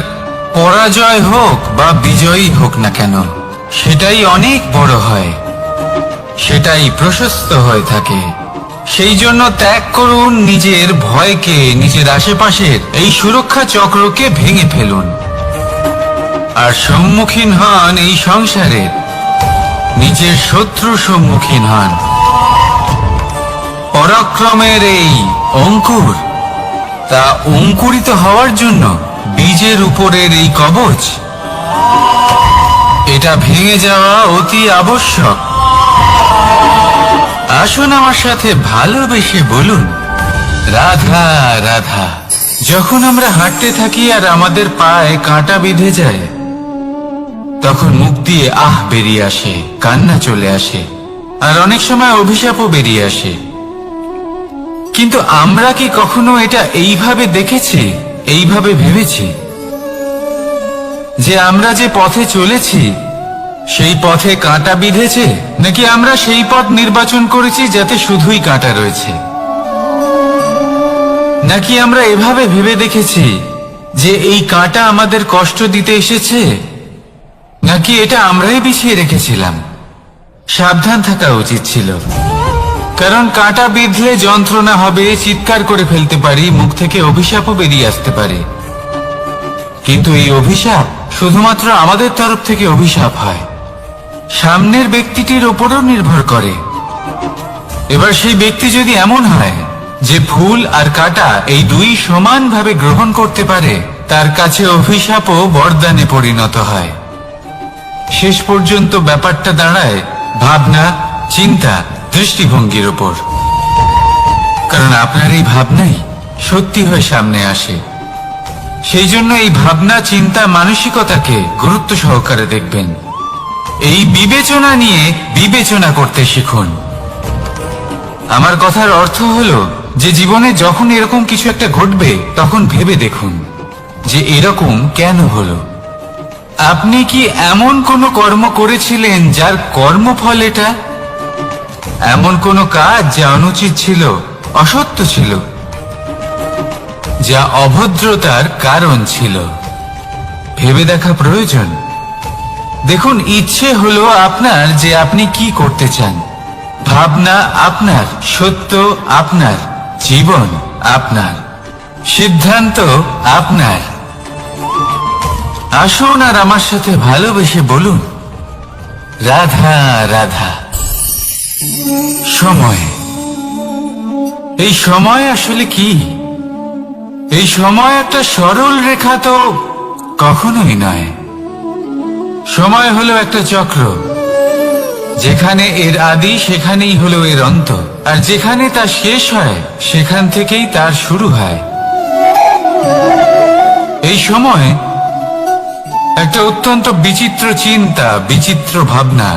পরাজয় হোক বা বিজয়ী হোক না কেন, সেটাই অনেক বড় হয়। সেটাই প্রশস্ত হয়ে থাকে। সেই জন্য ত্যাগ করুন নিজের ভয়কে, নিজের আশেপাশের এই সুরক্ষা চক্রকে ভেঙে ফেলুন, আর সম্মুখীন হন এই সংসারের নিজের শত্রু সম্মুখীন হন। পরাক্রমের এই অঙ্কুর, তা অঙ্কুরিত হওয়ার জন্য বীজের উপরের এই কবচ, এটা ভেঙে যাওয়া অতি আবশ্যক। আসুন আমার সাথে ভালোবেসে বলুন, রাধা রাধা। যখন আমরা হাঁটতে থাকি আর আমাদের পায়ে কাঁটা বিঁধে যায়, তখন মুখ দিয়ে আহ বেরিয়ে আসে, কান্না চলে আসে, আর অনেক সময় অভিশাপও বেরিয়ে আসে। কিন্তু আমরা কি কখনো এটা এইভাবে দেখেছি, এইভাবে ভেবেছি যে আমরা যে পথে চলেছি সেই পথে কাঁটা বিঁধেছে, নাকি আমরা সেই পথ নির্বাচন করেছি যাতে শুধুই কাঁটা রয়েছে? নাকি আমরা এভাবে ভেবে দেখেছি যে এই কাঁটা আমাদের কষ্ট দিতে এসেছে, নাকি এটা আমরাই বিছিয়ে রেখেছিলাম? সাবধান থাকা উচিত ছিল, কারণ কাঁটা বিঁধলে যন্ত্রণা হবে, চিৎকার করে ফেলতে পারি, মুখ থেকে অভিশাপও বেরিয়ে আসতে পারে। কিন্তু এই অভিশাপ শুধুমাত্র আমাদের তরফ থেকে অভিশাপ হয়, সামনের ব্যক্তিটির ওপরও নির্ভর করে। এবার সেই ব্যক্তি যদি এমন হয় যে ফুল আর কাঁটা এই দুই সমানভাবে গ্রহণ করতে পারে, তার কাছে অভিশাপও বরদানে পরিণত হয়। শেষ পর্যন্ত ব্যাপারটা দাঁড়ায় ভাবনা, চিন্তা, দৃষ্টিভঙ্গির ওপর। কারণ আপনার এই ভাবনাই সত্যি হয়ে সামনে আসে। সেই জন্য এই ভাবনা, চিন্তা, মানসিকতাকে গুরুত্ব সহকারে দেখবেন। এই বিবেচনা নিয়ে বিবেচনা করতে শিখুন। আমার কথার অর্থ হলো যে জীবনে যখন এরকম কিছু একটা ঘটবে, তখন ভেবে দেখুন যে এরকম কেন হলো। আপনি কি এমন কোনো কর্ম করেছিলেন যার কর্মফল এটা? এমন কোনো কাজ যা অনুচিত ছিল, অসত্য ছিল, যা অভদ্রতার কারণ ছিল? ভেবে দেখা প্রয়োজন। দেখুন, ইচ্ছে হলো আপনার যে আপনি কি করতে চান, ভাবনা আপনার, সত্য আপনার, জীবন আপনার, সিদ্ধান্ত আপনার। আসুন আর আমার সাথে ভালোবেসে বলুন, রাধা রাধা। সময়, এই সময় আসলে কি? এই সময় একটা সরল রেখা তো কখনোই নয়। সময় হলো একটা চক্র, যেখানে এর আদি সেখানেই হলো এর অন্ত, আর যেখানে তা শেষ হয় সেখান থেকেই তার শুরু হয়। এই সময় একটা অত্যন্ত বিচিত্র চিন্তা, বিচিত্র ভাবনা,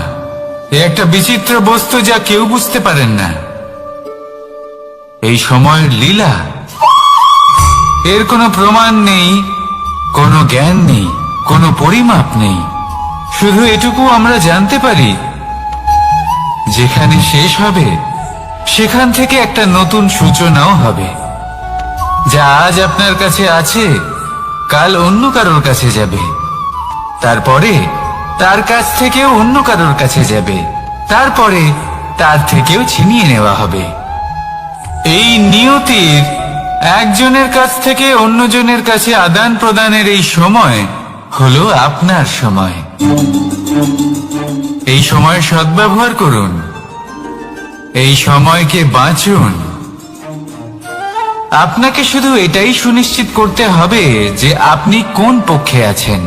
একটা বিচিত্র বস্তু যা কেউ বুঝতে পারেন না। এই সময়ের লীলা, এর কোনো প্রমাণ নেই, কোনো জ্ঞান নেই, কোনো পরিমাপ নেই। শুধু এটুকু আমরা জানতে পারি, যেখানে শেষ হবে সেখান থেকে একটা নতুন সূচনাও হবে। যা আজ আপনার কাছে আছে, কাল অন্য কারোর কাছে যাবে, তারপরে তার কাছ থেকেও অন্য কারোর কাছে যাবে, তারপরে তার থেকেও ছিনিয়ে নেওয়া হবে। এই নিয়তির একজনের কাছ থেকে অন্যজনের কাছে আদান প্রদানের এই সময় হলো আপনার সময়। এই সময় সদ্ব্যবহার করুন, এই সময়কে বাঁচুন। আপনাকে শুধু এটাই সুনিশ্চিত করতে হবে যে আপনি কোন পক্ষে আছেন।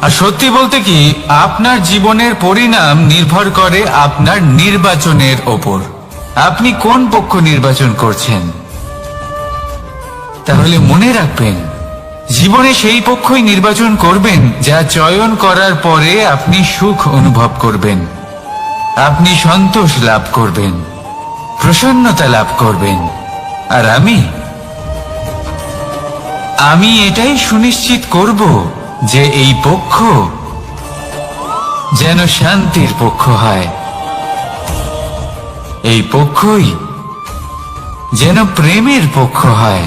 আর সত্যি বলতে কি, আপনার জীবনের পরিণাম নির্ভর করে আপনার নির্বাচনের ওপর। আপনি কোন পক্ষ নির্বাচন করছেন। তাহলে মনে রাখবেন, জীবনে সেই পক্ষই নির্বাচন করবেন যা চয়ন করার পরে আপনি সুখ অনুভব করবেন, আপনি সন্তোষ লাভ করবেন, প্রসন্নতা লাভ করবেন। আর আমি এটাই সুনিশ্চিত করব যে এই পক্ষ যেন শান্তির পক্ষ হয়, এই পক্ষই যেন প্রেমের পক্ষ হয়।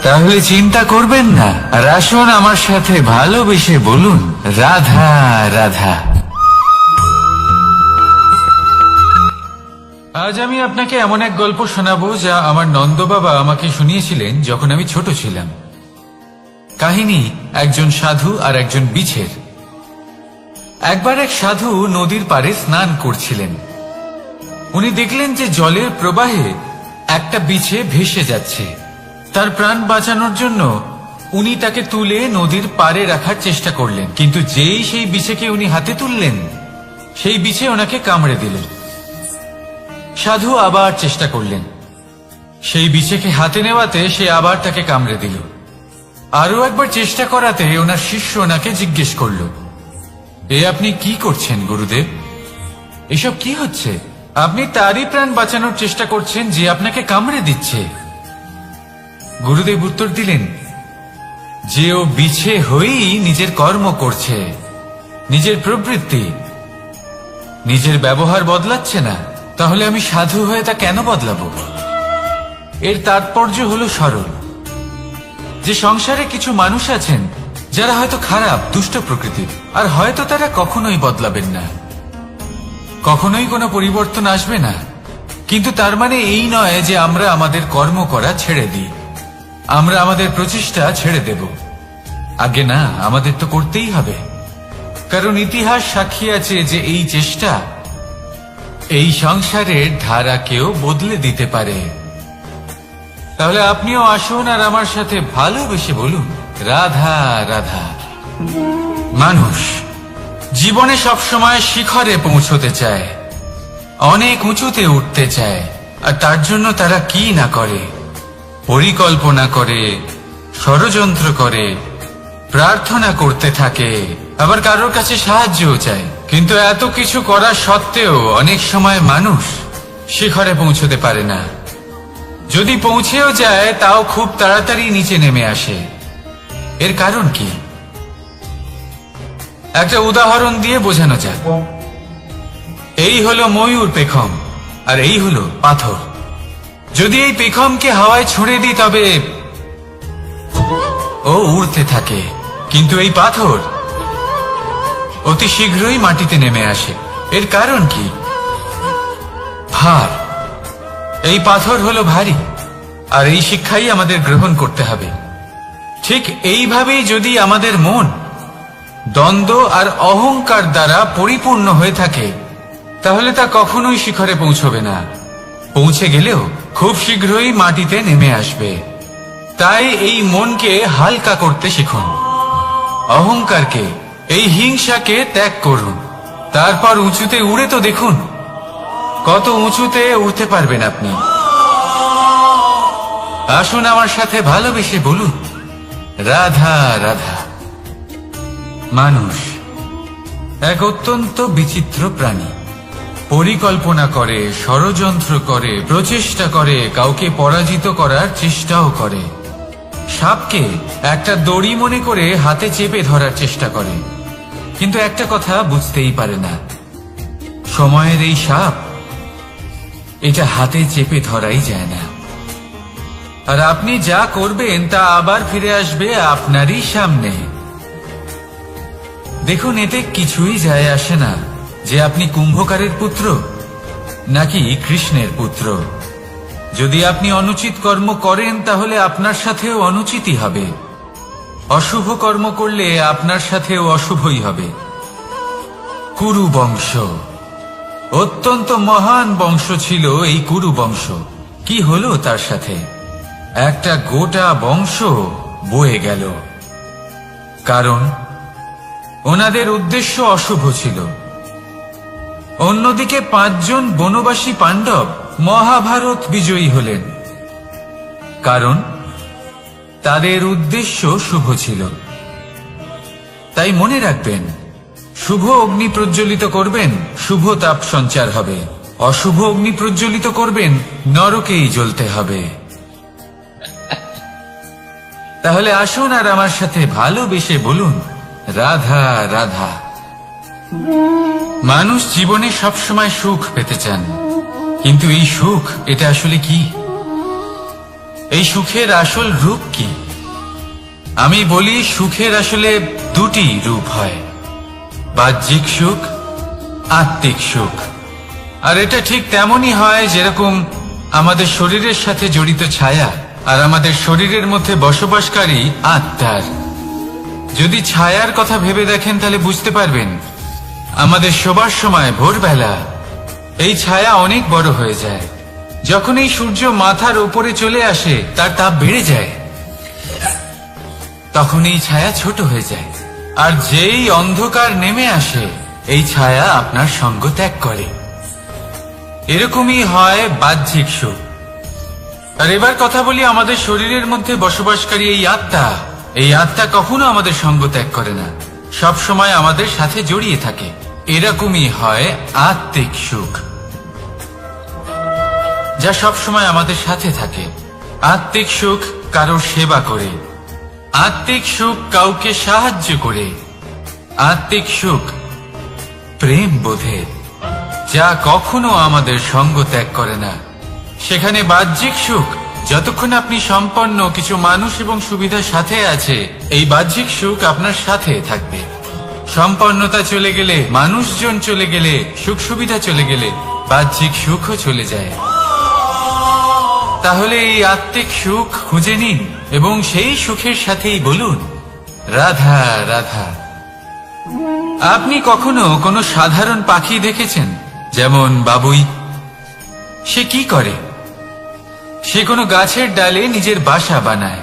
তাহলে চিন্তা করবেন না, আর আসুন আমার সাথে ভালোবেসে বলুন, রাধা রাধা। আজ আমি আপনাকে এমন এক গল্প শোনাবো যা আমার নন্দ বাবা আমাকে শুনিয়েছিলেন যখন আমি ছোট ছিলাম। কাহিনী একজন সাধু আর একজন বিছের। একবার এক সাধু নদীর পাড়ে স্নান করছিলেন। উনি দেখলেন যে জলের প্রবাহে একটা বিছে ভেসে যাচ্ছে। তার প্রাণ বাঁচানোর জন্য উনি তাকে তুলে নদীর পাড়ে রাখার চেষ্টা করলেন, কিন্তু যেই সেই বিছেকে উনি হাতে তুললেন, সেই বিছে ওনাকে কামড়ে দিল। সাধু আবার চেষ্টা করলেন, সেই বিছেকে হাতে নেওয়াতে সে আবার তাকে কামড়ে দিল। আরো একবার চেষ্টা করাতে ওনার শিষ্য ওনাকে জিজ্ঞেস করল, আপনি কি করছেন গুরুদেব? এসব কি হচ্ছে? আপনি তারই প্রাণ বাঁচানোর চেষ্টা করছেন যে আপনাকে কামড়ে দিচ্ছে। গুরুদেব উত্তর দিলেন যে ও বিছে হয়েই নিজের কর্ম করছে, নিজের প্রবৃত্তি, নিজের ব্যবহার বদলাচ্ছে না। তাহলে আমি সাধু হয়ে তা কেন বদলাবো? এর তাৎপর্য হলো সরল, যে সংসারে কিছু মানুষ আছেন যারা হয়তো খারাপ, দুষ্ট প্রকৃতির, আর হয়তো তারা কখনোই বদলাবেন না, কখনোই কোনো পরিবর্তন আসবে না। কিন্তু তার মানে এই নয় যে আমরা আমাদের কর্ম করা ছেড়ে দিই, আমরা আমাদের প্রচেষ্টা ছেড়ে দেব। আগে না, আমাদের তো করতেই হবে, কারণ ইতিহাস সাক্ষী আছে যে এই চেষ্টা এই সংসারের ধারাকেও বদলে দিতে পারে। তাহলে আপনিও আসুন আর আমার সাথে ভালোবেসে বলুন, রাধা রাধা। মানুষ জীবনে সবসময় শিখরে পৌঁছতে চায়, অনেক উঁচুতে উঠতে চায়, আর তার জন্য তারা কি না করে, পরিকল্পনা করে, ষড়যন্ত্র করে, প্রার্থনা করতে থাকে, আবার কারোর কাছে সাহায্যও চায়। কিন্তু এত কিছু করা সত্ত্বেও অনেক সময় মানুষ শিখরে পৌঁছতে পারে না। যদি পৌঁছেও যায় তাও খুব তাড়াতাড়ি নিচে নেমে আসে। এর কারণ কি? একটা উদাহরণ দিয়ে বোঝানো যাক। এই হলো ময়ূর পেখম, আর এই হলো পাথর। যদি এই পেখমকে হাওয়ায় ছুঁড়ে দিই তবে ও উড়তে থাকে, কিন্তু এই পাথর অতি শীঘ্রই মাটিতে নেমে আসে। এর কারণ কি? ভার। এই পাথর হলো ভারী, আর এই শিক্ষাই আমাদের গ্রহণ করতে হবে। ঠিক এইভাবেই যদি আমাদের মন দ্বন্দ্ব আর অহংকার দ্বারা পরিপূর্ণ হয়ে থাকে, তাহলে তা কখনোই শিখরে পৌঁছবে না। পৌঁছে গেলেও খুব শীঘ্রই মাটিতে নেমে আসবে। তাই এই মনকে হালকা করতে শিখুন, অহংকারকে, এই হিংসাকে ত্যাগ করুন। তারপর উঁচুতে উড়ে তো দেখুন কত উঁচুতে উঠতে পারবেন আপনি। আসুন আমার সাথে ভালোবেসে বলুন, রাধা রাধা। মানুষ এক অত্যন্ত বিচিত্র প্রাণী। পরিকল্পনা করে, ষড়যন্ত্র করে, প্রচেষ্টা করে, কাউকে পরাজিত করার চেষ্টাও করে। সাপকে একটা দড়ি মনে করে হাতে চেপে ধরার চেষ্টা করে, কিন্তু একটা কথা বুঝতেই পারে না, সময়ের এই সাপ, এটা হাতে চেপে ধরাই যায় না। আর আপনি যা করবেন তা আবার ফিরে আসবে আপনারই সামনে। দেখুন, এতে কিছুই যায় আসে না যে আপনি কুম্ভকারের পুত্র নাকি কৃষ্ণের পুত্র। যদি আপনি অনুচিত কর্ম করেন তাহলে আপনার সাথেও অনুচিতই হবে। অশুভ কর্ম করলে আপনার সাথেও অশুভই হবে। কুরু বংশ অত্যন্ত মহান বংশ ছিল। এই কুরু বংশ কি হলো তার সাথে? একটা গোটা বংশ বয়ে গেল, কারণ ওনাদের উদ্দেশ্য অশুভ ছিল। অন্যদিকে 5 জন বনবাসী পাণ্ডব মহাভারত বিজয়ী হলেন, কারণ তাদের উদ্দেশ্য শুভ ছিল। তাই মনে রাখবেন, শুভ অগ্নি প্রজ্বলিত করবেন, শুভ তাপ সঞ্চার হবে। অশুভ অগ্নি প্রজ্বলিত করবেন, নরকেই জ্বলতে হবে। তাহলে আসুন আর আমার সাথে ভালোবেসে বলুন, রাধা রাধা। মানুষ জীবনে সবসময় সুখ পেতে চান, কিন্তু এই সুখ, এটা আসলে কি? এই সুখের আসল রূপ কি? আমি বলি, সুখের আসলে 2টি রূপ হয়, বাহ্যিক সুখ, আত্মিক সুখ। আর এটা ঠিক তেমনই হয় যেরকম আমাদের শরীরের সাথে জড়িত ছায়া আর আমাদের শরীরের মধ্যে বসবাসকারী আত্মার। যদি ছায়ার কথা ভেবে দেখেন তাহলে বুঝতে পারবেন আমাদের শোবার সময় ভোরবেলা এই ছায়া অনেক বড় হয়ে যায়। যখন এই সূর্য মাথার উপরে চলে আসে তার তাপ বেড়ে যায়, তখন এই ছায়া ছোট হয়ে যায়। আর যেই অন্ধকার নেমে আসে এই ছায়া আপনার সঙ্গ ত্যাগ করে। এরকমই হয় বাহ্যিক সুখ। আর এবার কথা বলি আমাদের শরীরের মধ্যে বসবাসকারী এই আত্মা। এই আত্মা কখনো আমাদের সঙ্গ ত্যাগ করে না, সব সময় আমাদের সাথে জড়িয়ে থাকে। এরকমই হয় আত্মিক সুখ, যা সব সময় আমাদের সাথে থাকে। আত্মিক সুখ কারোর সেবা করে, আত্মিক সুখ কাউকে সাহায্য করে, আত্মিক সুখ প্রেম বোধের, যা কখনো আমাদের সঙ্গ ত্যাগ করে না। সেখানে বাহ্যিক সুখ, যতক্ষণ আপনি সম্পন্ন কিছু মানুষ এবং সুবিধার সাথে আছে, এই বাহ্যিক সুখ আপনার সাথে থাকবে। সম্পন্নতা চলে গেলে, মানুষজন চলে গেলে, সুখ সুবিধা চলে গেলে বাহ্যিক সুখও চলে যায়। তাহলে এই আত্মিক সুখ খুঁজে নিন এবং সেই সুখের সাথেই বলুন রাধা রাধা। আপনি কখনো কোনো সাধারণ পাখি দেখেছেন? যেমন বাবুই। সে কি করে? সে কোনো গাছের ডালে নিজের বাসা বানায়।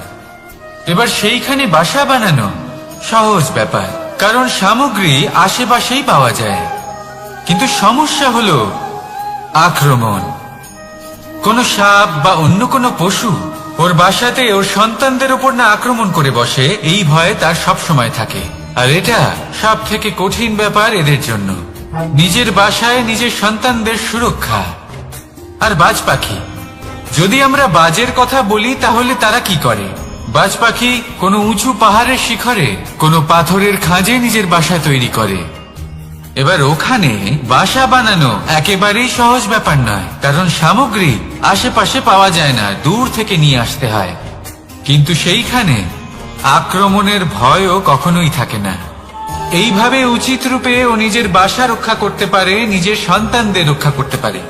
এবার সেইখানে বাসা বানানো সহজ ব্যাপার, কারণ সামগ্রী আশেপাশেই পাওয়া যায়। কিন্তু সমস্যা হলো আক্রমণ। কোনো সাপ বা অন্য কোনো পশু ওর বাসাতে ওর সন্তানদের উপর না আক্রমণ করে বসে, এই ভয়ে তার সব সময় থাকে। আর এটা সব থেকে কঠিন ব্যাপার এদের জন্য, নিজের বাসায় নিজের সন্তানদের সুরক্ষা। আর বাজ পাখি, যদি আমরা বাজের কথা বলি তাহলে তারা কি করে? বাজ পাখি কোনো উঁচু পাহাড়ের শিখরে কোনো পাথরের খাঁজে নিজের বাসা তৈরি করে। এবার ওখানে বাসা বানানো একেবারেই সহজ ব্যাপার নয়, কারণ সামগ্রী আশেপাশে পাওয়া যায় না, দূর থেকে নিয়ে আসতে হয়। কিন্তু সেইখানে আক্রমণের ভয়ও কখনোই থাকে না। এইভাবে উচিত রূপে ও নিজের বাসা রক্ষা করতে পারে, নিজের সন্তানদের রক্ষা করতে পারে।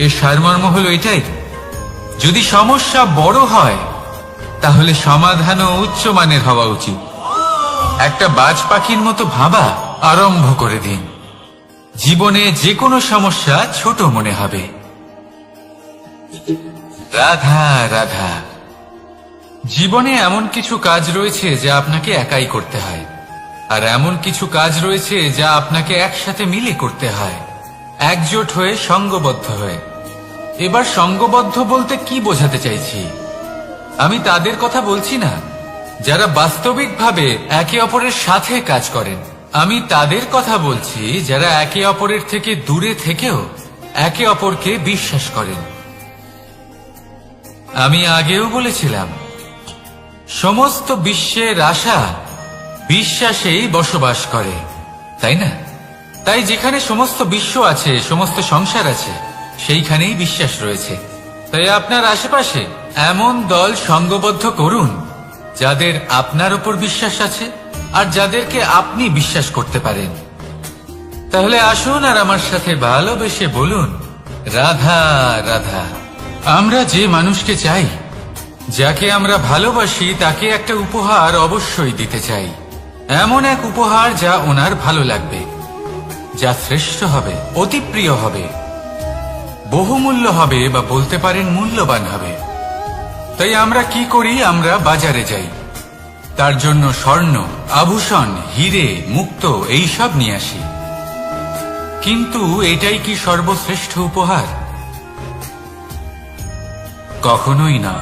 এর সারমর্ম হলো এটাই, যদি সমস্যা বড় হয় তাহলে সমাধানও উচ্চমানের হওয়া উচিত। একটা বাজ পাখির মতো ভাবা আরম্ভ করে দিন। জীবনে যে কোনো সমস্যা ছোট মনে হবে। রাধা রাধা। জীবনে এমন কিছু কাজ রয়েছে যা আপনাকে একাই করতে হয়, আর এমন কিছু কাজ রয়েছে যা আপনাকে একসাথে মিলে করতে হয়, একজোট হয়ে, সঙ্গবদ্ধ হয়ে। এবার সঙ্গবদ্ধ বলতে কি বোঝাতে চাইছি? আমি তাদের কথা বলছি না যারা বাস্তবিকভাবে একে অপরের সাথে কাজ করেন। আমি তাদের কথা বলছি যারা একে অপরের থেকে দূরে থেকেও একে অপরকে বিশ্বাস করেন। আমি আগেও বলেছিলাম, সমস্ত বিশ্বের আশা বিশ্বাসেই বসবাস করে, তাই না? তাই যেখানে সমস্ত বিশ্ব আছে, সমস্ত সংসার আছে, সেইখানেই বিশ্বাস রয়েছে। তাই আপনার আশেপাশে এমন দল সঙ্গবদ্ধ করুন যাদের আপনার উপর বিশ্বাস আছে আর যাদেরকে আপনি বিশ্বাস করতে পারেন। তাহলে আসুন আর আমার সাথে ভালোবেসে বলুন রাধা রাধা। আমরা যে মানুষকে চাই, যাকে আমরা ভালোবাসি, তাকে একটা উপহার অবশ্যই দিতে চাই। এমন এক উপহার যা ওনার ভালো লাগবে, যা শ্রেষ্ঠ হবে, অতি প্রিয় হবে, বহুমূল্য হবে, বা বলতে পারেন মূল্যবান হবে। তাই আমরা কি করি? আমরা বাজারে যাই, তার জন্য স্বর্ণ, আভূষণ, হিরে, মুক্ত এইসব নিয়ে আসি। কিন্তু এটাই কি সর্বশ্রেষ্ঠ উপহার? কখনোই না।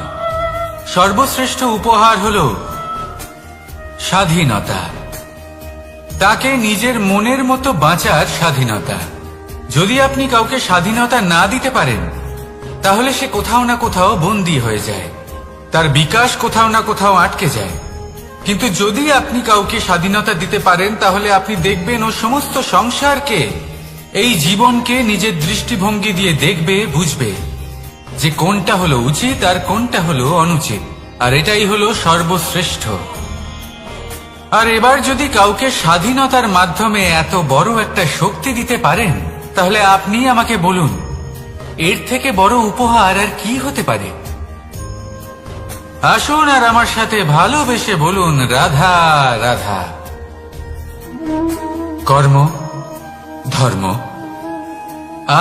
সর্বশ্রেষ্ঠ উপহার হল স্বাধীনতা, তাকে নিজের মনের মতো বাঁচার স্বাধীনতা। যদি আপনি কাউকে স্বাধীনতা না দিতে পারেন, তাহলে সে কোথাও না কোথাও বন্দী হয়ে যায়, তার বিকাশ কোথাও না কোথাও আটকে যায়। কিন্তু যদি আপনি কাউকে স্বাধীনতা দিতে পারেন, তাহলে আপনি দেখবেন ও সমস্ত সংসারকে, এই জীবনকে নিজের দৃষ্টিভঙ্গি দিয়ে দেখবে, বুঝবে যে কোনটা হলো উচিত আর কোনটা হলো অনুচিত, আর এটাই হলো সর্বশ্রেষ্ঠ। আর এবার যদি কাউকে স্বাধীনতার মাধ্যমে এত বড় একটা শক্তি দিতে পারেন, তাহলে আপনি আমাকে বলুন, এর থেকে বড় উপহার আর কি হতে পারে? আসুন আর আমার সাথে ভালোবেসে বলুন, রাধা রাধা। কর্ম, ধর্ম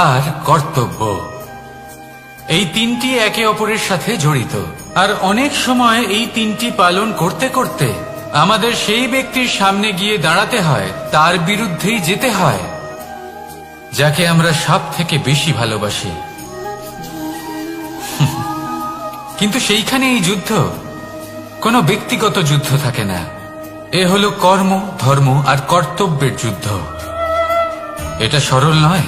আর কর্তব্য, এই তিনটি একে অপরের সাথে জড়িত। আর অনেক সময় এই তিনটি পালন করতে করতে আমাদের সেই ব্যক্তির সামনে গিয়ে দাঁড়াতে হয়, তার বিরুদ্ধেই যেতে হয়, যাকে আমরা সব থেকে বেশি ভালোবাসি। কিন্তু সেইখানে এই যুদ্ধ কোনো ব্যক্তিগত যুদ্ধ থাকে না। এ হলো কর্ম, ধর্ম আর কর্তব্যের যুদ্ধ। এটা সরল নয়,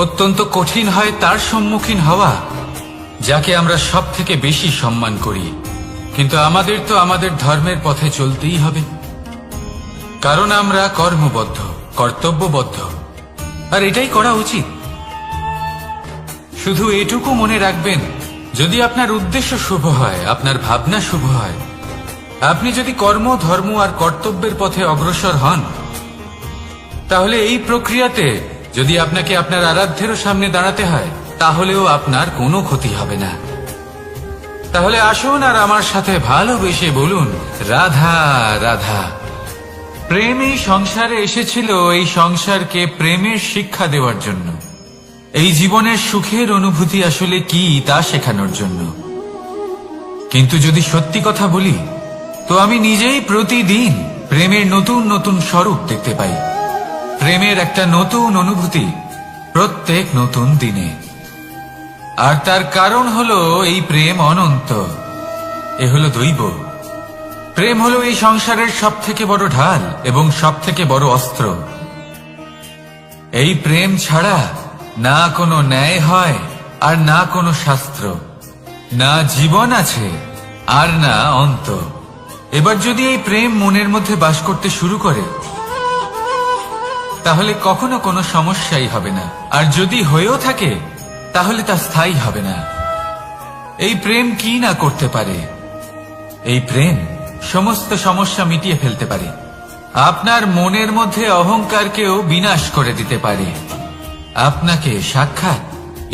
অত্যন্ত কঠিন হয় তার সম্মুখীন হওয়া যাকে আমরা সব থেকে বেশি সম্মান করি। কিন্তু আমাদের তো আমাদের ধর্মের পথে চলতেই হবে, কারণ আমরা কর্মবদ্ধ, কর্তব্যবদ্ধ, আর এটাই করা উচিত। শুধু এটুকু মনে রাখবেন, যদি আপনার উদ্দেশ্য শুভ হয়, আপনার ভাবনা শুভ হয়, আপনি যদি কর্ম, ধর্ম আর কর্তব্যের পথে অগ্রসর হন, তাহলে এই প্রক্রিয়াতে যদি আপনাকে আপনার আরাধ্যেরও সামনে দাঁড়াতে হয়, তাহলেও আপনার কোনো ক্ষতি হবে না। তাহলে আসুন আর আমার সাথে ভালোবেসে বলুন, রাধা রাধা। প্রেম এই সংসারে এসেছিল এই সংসারকে প্রেমের শিক্ষা দেওয়ার জন্য, এই জীবনের সুখের অনুভূতি আসলে কি তা শেখানোর জন্য। কিন্তু যদি সত্যি কথা বলি, তো আমি নিজেই প্রতিদিন প্রেমের নতুন নতুন স্বরূপ দেখতে পাই, প্রেমের একটা নতুন অনুভূতি প্রত্যেক নতুন দিনে। আর তার কারণ হলো এই প্রেম অনন্ত, এ হলো দৈব। প্রেম হলো এই সংসারের সব থেকে বড় ঢাল এবং সব থেকে বড় অস্ত্র। এই প্রেম ছাড়া না কোনো ন্যায় হয় আর না কোনো শাস্ত্র, না জীবন আছে আর না অন্ত। এবার যদি এই প্রেম মনের মধ্যে বাস করতে শুরু করে, তাহলে কখনো কোনো সমস্যাই হবে না, আর যদি হয়েও থাকে তাহলে তা স্থায়ী হবে না। এই প্রেম কি না করতে পারে? এই প্রেম সমস্ত সমস্যা মিটিয়ে ফেলতে পারে, আপনার মনের মধ্যে অহংকারকেও বিনাশ করে দিতে পারে, আপনাকে সাক্ষাৎ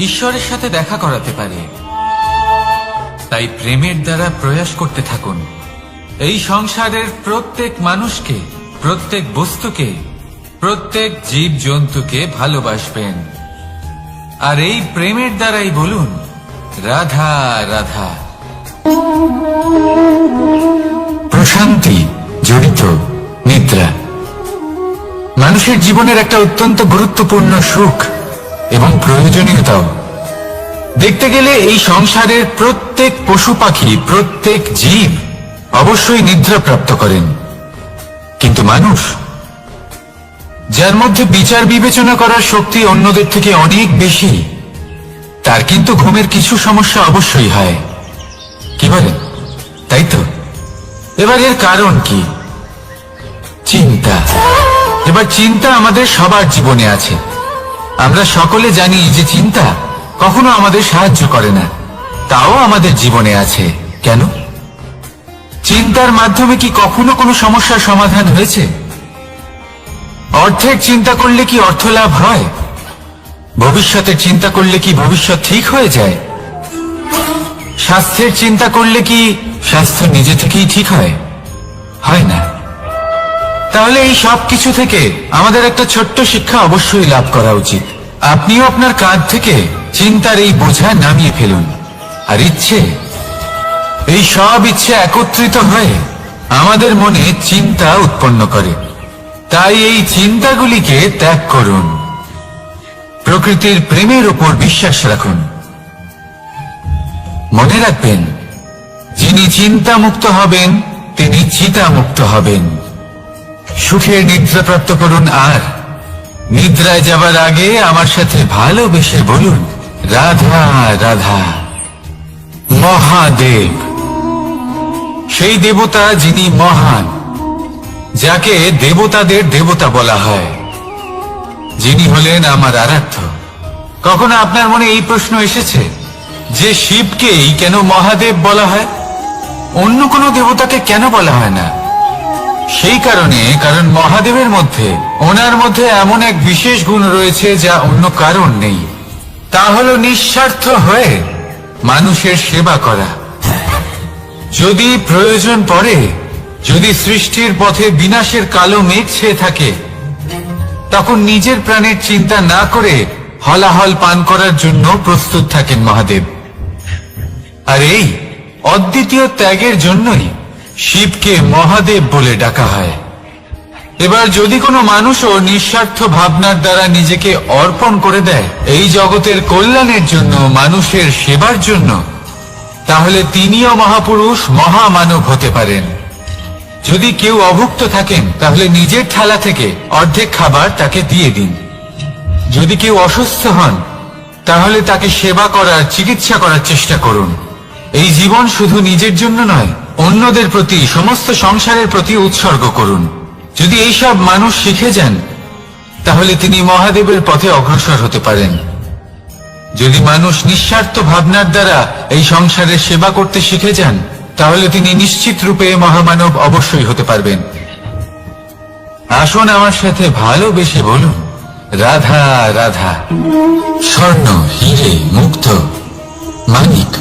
ঈশ্বরের সাথে দেখা করাতে পারে। তাই প্রেমের দ্বারা প্রয়াস করতে থাকুন, এই সংসারের প্রত্যেক মানুষকে, প্রত্যেক বস্তুকে, প্রত্যেক জীব জন্তুকে ভালোবাসবেন। আর এই প্রেমের দ্বারাই বলুন, রাধা রাধা। প্রশান্তি জড়িত নিদ্রা মানুষের জীবনের একটা অত্যন্ত গুরুত্বপূর্ণ সুখ এবং প্রয়োজনীয়তাও। দেখতে গেলে এই সংসারের প্রত্যেক পশু পাখি, প্রত্যেক জীব অবশ্যই নিদ্রা প্রাপ্ত করেন, কিন্তু মানুষ, যার মধ্যে বিচার বিবেচনা করার শক্তি অন্যদের থেকে অনেক বেশি, তার কিন্তু ঘুমের কিছু সমস্যা অবশ্যই হয়। কি বলেন? তাই তো। এবার এর কারণ কি? চিন্তা। এবার চিন্তা আমাদের সবার জীবনে আছে। আমরা সকলে জানি যে চিন্তা কখনো আমাদের সাহায্য করে না, তাও আমাদের জীবনে আছে। কেন? চিন্তার মাধ্যমে কি কখনো কোনো সমস্যার সমাধান হয়েছে? অর্থের চিন্তা করলে কি অর্থ লাভ হয়? ভবিষ্যতের চিন্তা করলে কি ভবিষ্যৎ ঠিক হয়ে যায়? স্বাস্থ্যের চিন্তা করলে কি স্বাস্থ্য নিজে থেকেই ঠিক হয়? হয় না। তাহলে এই সব কিছু থেকে আমাদের একটা ছোট্ট শিক্ষা অবশ্যই লাভ করা উচিত। আপনিও আপনার কাঁধ থেকে চিন্তার এই বোঝা নামিয়ে ফেলুন। আর ইচ্ছে, এই সব ইচ্ছে একত্রিত হয়ে আমাদের মনে চিন্তা উৎপন্ন করে। তাই এই চিন্তাগুলিকে ত্যাগ করুন, প্রকৃতির প্রেমের উপর বিশ্বাস রাখুন। মনে রাখবেন, যিনি চিন্তা মুক্ত হবেন তিনি চিতা মুক্ত হবেন। সুখের নিদ্রা প্রাপ্ত করুন, আর নিদ্রায় যাবার আগে আমার সাথে ভালোবেসে বলুন, রাধা রাধা। মহাদেব, সেই দেবতা যিনি মহান, যাকে দেবতাদের দেবতা বলা হয়, যিনি হলেন আমার আরাধ্য। কখনো আপনার মনে এই প্রশ্ন এসেছে যে শিবকেই কেন মহাদেব বলা হয়, অন্য কোনো দেবতাকে কেন বলা হয় না? সেই কারণ মহাদেবের মধ্যে ওনার মধ্যে এমন এক বিশেষ গুণ রয়েছে যা অন্য কারণ নেই। তা হলো নিঃস্বার্থ হয়ে মানুষের সেবা করা। যদি প্রয়োজন পড়ে, যদি সৃষ্টির পথে বিনাশের কালো মেঘ ছেয়ে থাকে, তখন নিজের প্রাণের চিন্তা না করে হলাহল পান করার জন্য প্রস্তুত থাকেন মহাদেব। আর এই অদ্বিতীয় ত্যাগের জন্যই শিবকে মহাদেব বলে ডাকা হয়। এবার যদি কোনো মানুষও নিঃস্বার্থ ভাবনার দ্বারা নিজেকে অর্পণ করে দেয় এই জগতের কল্যাণের জন্য, মানুষের সেবার জন্য, তাহলে তিনিও মহাপুরুষ, মহামানব হতে পারেন। যদি কেউ অভুক্ত থাকেন তাহলে নিজের থালা থেকে অর্ধেক খাবার তাকে দিয়ে দিন। যদি কেউ অসুস্থ হন তাহলে তাকে সেবা করার, চিকিৎসা করার চেষ্টা করুন। এই জীবন শুধু নিজের জন্য নয়, অন্যদের প্রতি, সমস্ত সংসারের প্রতি উৎসর্গ করুন। যদি এইসব মানুষ শিখে যান তাহলে তিনি মহাদেবের পথে অগ্রসর হতে পারেন। যদি মানুষ নিঃস্বার্থ ভাবনার দ্বারা এই সংসারের সেবা করতে শিখে যান তাহলে তিনি নিশ্চিত রূপে মহামানব অবশ্যই হতে পারবেন। আসুন আমার সাথে ভালোবেসে বলুন, রাধা রাধা। স্বর্ণ, হিরে, মুক্ত, মানিক,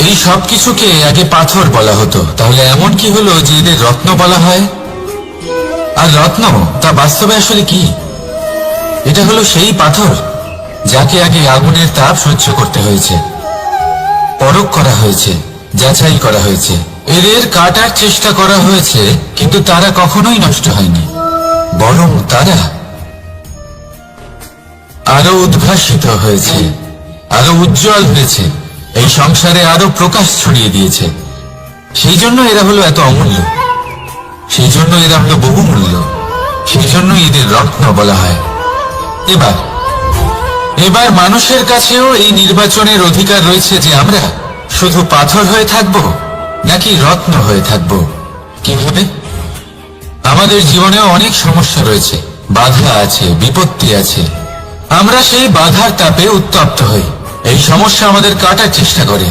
এই সব কিছুকে আগে পাথর বলা হতো। তাহলে এমন কি হলো যে এদের রত্ন বলা হয়? আর রত্ন তা বাস্তবে আসলে কি? এটা হলো সেই পাথর যাকে আগে আগুনের তাপ সহ্য করতে হয়েছে, পরখ করা হয়েছে, যাচাই করা হয়েছে, এদের কাটার চেষ্টা করা হয়েছে, কিন্তু তারা কখনোই নষ্ট হয়নি, বরং তারা আরো উদ্ভাসিত হয়েছে, আরো উজ্জ্বল হয়েছে, এই সংসারে আরো প্রকাশ ছড়িয়ে দিয়েছে। সেই জন্য এরা হলো এত অমূল্য, সেই জন্য এরা হলো বহুমূল্য, সেই জন্য এদের রত্ন বলা হয়। এবার মানুষের কাছেও এই নির্বাচনের অধিকার রয়েছে যে আমরা শুধু পাথর হয়ে থাকব নাকি রত্ন হয়ে থাকব। কিভাবে? আমাদের জীবনেও অনেক সমস্যা রয়েছে, বাধা আছে, বিপত্তি আছে। আমরা সেই বাধার তাপে উত্তপ্ত হই, এই সমস্যা আমাদের কাটার চেষ্টা করে।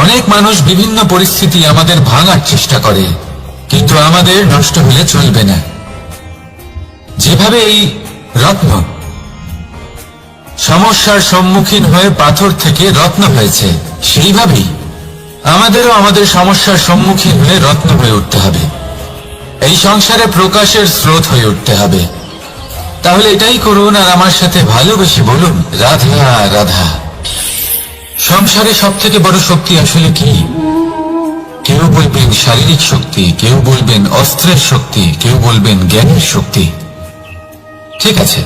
অনেক মানুষ বিভিন্ন পরিস্থিতি আমাদের ভাঙার চেষ্টা করে, কিন্তু আমাদের নষ্ট হলে চলবে না। যেভাবে এই রত্ন সমস্যার সম্মুখীন হয়ে পাথর থেকে রত্ন হয়েছে, সেইভাবেই আমাদেরও আমাদের সমস্যার সম্মুখীন হয়ে রত্ন হয়ে উঠতে হবে, এই সংসারে প্রকাশের স্রোত হয়ে উঠতে হবে। তাহলে এটাই করুন আর আমার সাথে ভালোবেসে বলুন, রাধা রাধা। সংসারে সব থেকে বড় শক্তি আসলে কি? কেউ বলবেন শারীরিক শক্তি, কেউ বলবেন অস্ত্রের শক্তি, কেউ বলবেন জ্ঞানের শক্তি। ঠিক আছে,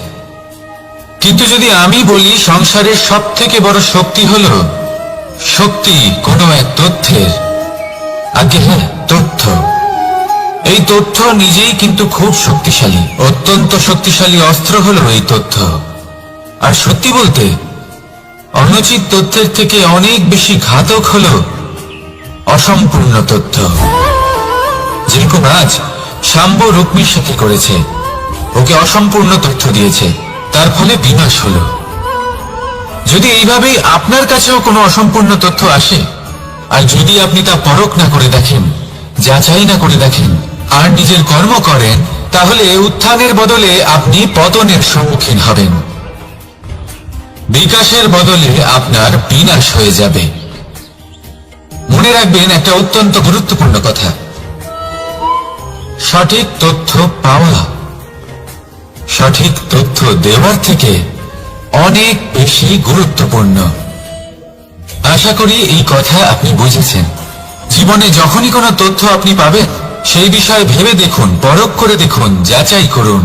কিন্তু যদি আমি বলি সংসারের সব থেকে বড় শক্তি হলো শক্তি কোনো এক তথ্যের, আগে হ্যাঁ, তথ্য। এই তথ্য নিজেই কিন্তু খুব শক্তিশালী, অত্যন্ত শক্তিশালী অস্ত্র হলো এই তথ্য। আর সত্যি বলতে অনুচিত তথ্যের থেকে অনেক বেশি ঘাতক হলো অসম্পূর্ণ তথ্য। যেরকম আজ শাম্ব রুক্মির সাথে করেছে, ওকে অসম্পূর্ণ তথ্য দিয়েছে, তার ফলে বিনাশ হলো। যদি এইভাবেই আপনার কাছেও কোনো অসম্পূর্ণ তথ্য আসে, আর যদি আপনি তা পরখ না করে দেখেন, যাচাই না করে দেখেন, আর নিজের কর্ম করেন, তাহলে উত্থানের বদলে আপনি পতনের সম্মুখীন হবেন, বিকাশের বদলে আপনার বিনাশ হয়ে যাবে। মনে রাখবেন একটা অত্যন্ত গুরুত্বপূর্ণ কথা, সঠিক তথ্য পাওয়া সঠিক তথ্য দেওয়ার থেকে অনেক বেশি গুরুত্বপূর্ণ। আশা করি এই কথা আপনি বুঝেছেন। জীবনে যখনই কোনো তথ্য আপনি পাবেন, সেই বিষয়ে ভেবে দেখুন, পরখ করে দেখুন, যাচাই করুন,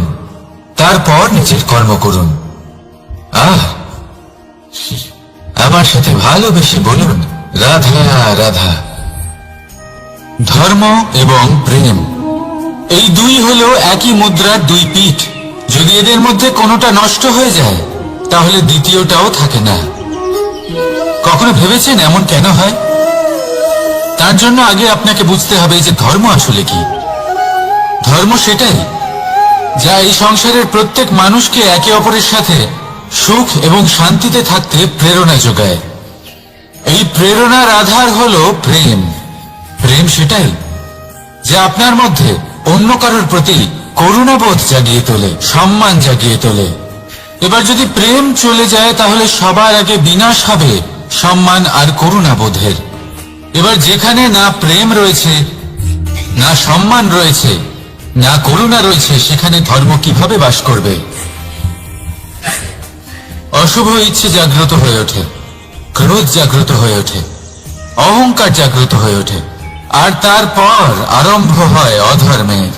তারপর নিজের কর্ম করুন। আমার সাথে ভালোবেসে বলুন, রাধা রাধা। ধর্ম এবং প্রেম, এই দুই হলো একই মুদ্রার দুই পিঠ। যদি এদের মধ্যে কোনোটা নষ্ট হয়ে যায় তাহলে দ্বিতীয়টাও থাকে না। কখনো ভেবেছেন এমন কেন হয়? তার জন্য আগে আপনাকে বুঝতে হবে যে ধর্ম আসলে কি। ধর্ম সেটাই যা এই সংসারের প্রত্যেক মানুষকে একে অপরের সাথে সুখ এবং শান্তিতে থাকতে প্রেরণা যোগায়। এই প্রেরণার আধার হলো প্রেম। প্রেম সেটাই যা আপনার মধ্যে অন্য কারোর প্রতি করুণাবোধ জাগিয়ে তোলে, সম্মান জাগিয়ে তোলে। এবার যদি প্রেম চলে যায় তাহলে সবার আগে বিনাশ হবে সম্মান আর করুণাবোধের। এবার যেখানে না প্রেম রয়েছে, না সম্মান রয়েছে, না করুণা রয়েছে, সেখানে ধর্ম কিভাবে বাস করবে? অশুভ ইচ্ছে জাগ্রত হয়ে ওঠে, ক্রোধ জাগ্রত হয়ে ওঠে, অহংকার জাগ্রত হয়ে ওঠে, আর তারপর আরম্ভ হয় অধর্মের।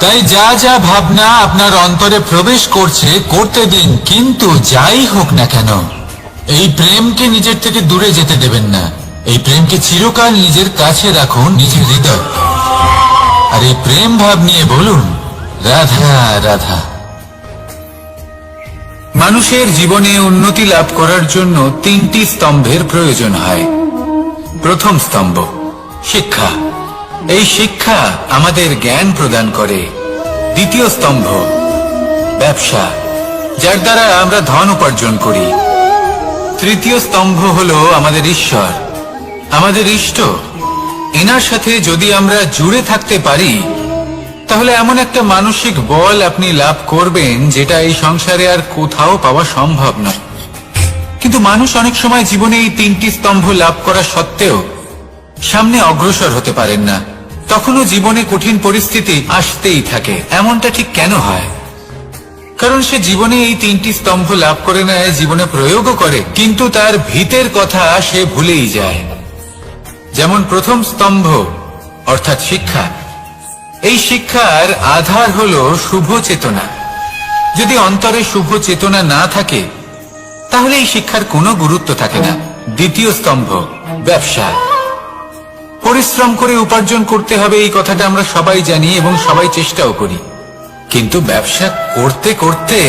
তাই যা যা ভাবনা আপনার অন্তরে প্রবেশ করছে করতে দিন, কিন্তু যাই হোক না কেন এই প্রেমকে নিজের থেকে দূরে যেতে দেবেন না। এই প্রেমকে চিরকাল নিজের কাছে রাখুন, নিজের হৃদয়। আর এই প্রেম ভাব নিয়ে বলুন, রাধা রাধা। মানুষের জীবনে উন্নতি লাভ করার জন্য তিনটি স্তম্ভের প্রয়োজন হয়। প্রথম স্তম্ভ শিক্ষা। এই শিক্ষা আমাদের জ্ঞান প্রদান করে। দ্বিতীয় স্তম্ভ ব্যবসা, যার দ্বারা আমরা ধন উপার্জন করি। তৃতীয় স্তম্ভ হলো আমাদের ঈশ্বর, আমাদের ইষ্ট। এনার সাথে যদি আমরা জুড়ে থাকতে পারি তাহলে এমন একটা মানসিক বল আপনি লাভ করবেন যেটা এই সংসারে আর কোথাও পাওয়া সম্ভব নয়। কিন্তু মানুষ অনেক সময় জীবনে এই তিনটি স্তম্ভ লাভ করা সত্ত্বেও সামনে অগ্রসর হতে পারেন না। তখনও জীবনে কঠিন পরিস্থিতি আসতেই থাকে। এমনটা ঠিক কেন হয়? কারণ সে জীবনে এই তিনটি স্তম্ভ লাভ করে নেয়, জীবনে প্রয়োগও করে, কিন্তু তার ভিতের কথা সে ভুলেই যায়। যেমন প্রথম স্তম্ভ অর্থাৎ শিক্ষা। এই শিক্ষার আধার হলো শুভ চেতনা। যদি অন্তরে শুভ চেতনা না থাকে তাহলে এই শিক্ষার কোনো গুরুত্ব থাকে না। দ্বিতীয় স্তম্ভ ব্যবসা। পরিশ্রম করে উপার্জন করতে হবে, এই কথাটা আমরা সবাই জানি এবং সবাই চেষ্টাও করি। কিন্তু ব্যবসা করতে করতে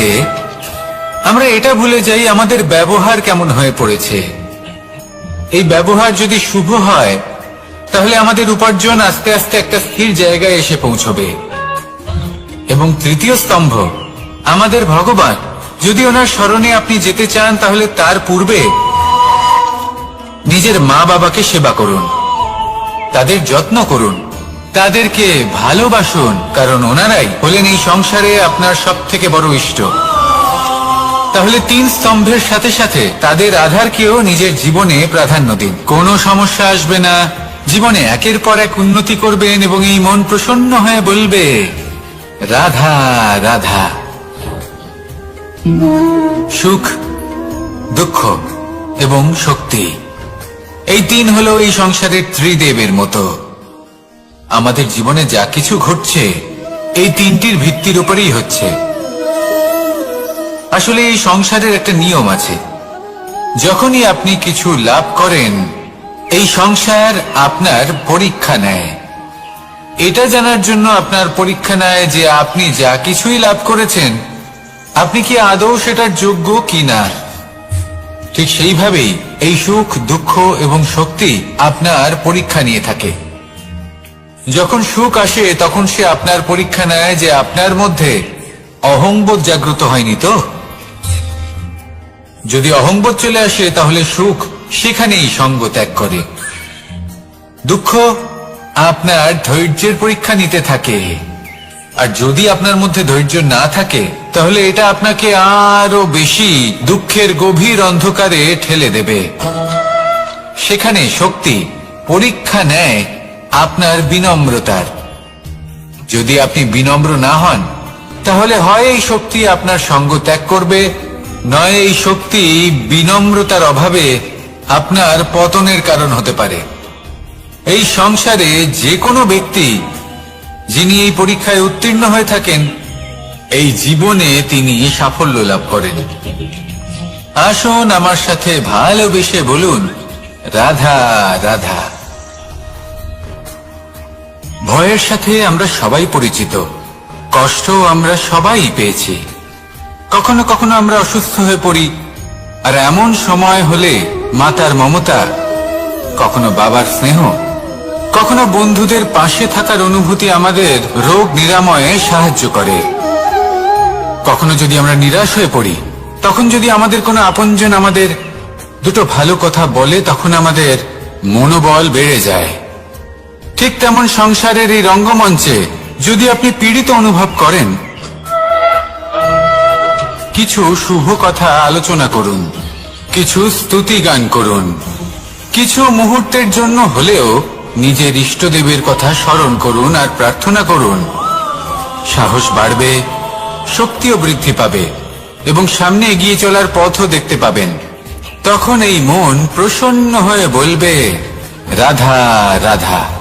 আমরা এটা ভুলে যাই আমাদের ব্যবহার কেমন হয়ে পড়েছে। এই ব্যবহার যদি শুভ হয় তাহলে আমাদের উপার্জন আস্তে আস্তে একটা স্থির জায়গায় এসে পৌঁছবে। এবং তৃতীয় স্তম্ভ আমাদের ভগবান। যদি ওনার স্মরণে আপনি যেতে চান তাহলে তার পূর্বে নিজের মা বাবাকে সেবা করুন, তাদের যত্ন করুন, তাদেরকে ভালোবাসুন, কারণ ওনারাই হলেন এই সংসারে আপনার সব থেকে বড় ইষ্ট। তাহলে তিন স্তম্ভের সাথে সাথে তাদের আধারকেও নিজের জীবনে প্রাধান্য দিন। কোনো সমস্যা আসবে না, জীবনে একের পর এক উন্নতি করবেন এবং এই মন প্রসন্ন হয়ে বলবে রাধা রাধা। সুখ, দুঃখ এবং শক্তি, এই তিন হলো এই সংসারের ত্রিদেবের মতো। আমাদের জীবনে যা কিছু ঘটছে এই তিনটির ভিত্তির উপরেই হচ্ছে। আসলে এই সংসারের একটা নিয়ম আছে, যখনই আপনি কিছু লাভ করেন এই সংসার আপনার পরীক্ষা নেয়। এটা জানার জন্য আপনার পরীক্ষা নেয় যে আপনি যা কিছুই লাভ করেছেন আপনি কি আদৌ সেটার যোগ্য কিনা। ঠিক সেইভাবেই এই সুখ, দুঃখ এবং শক্তি আপনার পরীক্ষা নিয়ে থাকে। যখন সুখ আসে তখন সে আপনার পরীক্ষা নেয় যে আপনার মধ্যে অহংবোধ জাগ্রত হয়নি তো। যদি অহংবোধ চলে আসে তাহলে সুখ সেখানেই সঙ্গ ত্যাগ করে। দুঃখ আপনার ধৈর্যের পরীক্ষা নিতে থাকে, আর যদি আপনার মধ্যে ধৈর্য না থাকে তাহলে এটা আপনাকে আরো বেশি দুঃখের গভীর অন্ধকারে ঠেলে দেবে। সেখানে শক্তি পরীক্ষা নেয় আপনার বিনম্রতার। যদি আপনি বিনম্র না হন তাহলে হয় এই শক্তি আপনার সঙ্গ ত্যাগ করবে, নয় এই শক্তি বিনম্রতার অভাবে আপনার পতনের কারণ হতে পারে। এই সংসারে যে কোনো ব্যক্তি যিনি এই পরীক্ষায় উত্তীর্ণ হয়ে থাকেন এই জীবনে তিনি সাফল্য লাভ করেন। আসুন আমার সাথে ভালোবেসে বলুন রাধা রাধা। ভয়ের সাথে আমরা সবাই পরিচিত, কষ্ট আমরা সবাই পেয়েছি। কখনো কখনো আমরা অসুস্থ হয়ে পড়ি, আর এমন সময় হলে মাতার মমতা, কখনো বাবার স্নেহ, কখনো বন্ধুদের পাশে থাকার অনুভূতি আমাদের রোগ নিরাময়ে সাহায্য করে। কখনো যদি আমরা নিরাশ হয়ে পড়ি তখন যদি আমাদের কোনো আপনজন আমাদের দুটো ভালো কথা বলে তখন আমাদের মনোবল বেড়ে যায়। ঠিক ঠিক তেমন সংসারের এই রঙ্গমঞ্চে যদি আপনি পীড়িত অনুভব করেন, কিছু শুভ কথা আলোচনা করুন, কিছু স্তুতি গান করুন, কিছু মুহূর্তের জন্য হলেও নিজের ইষ্টদেবের কথা স্মরণ করুন আর প্রার্থনা করুন। সাহস বাড়বে, শক্তিও বৃদ্ধি পাবে এবং সামনে এগিয়ে চলার পথও দেখতে পাবেন। তখন এই মন প্রসন্ন হয়ে বলবে, রাধা রাধা।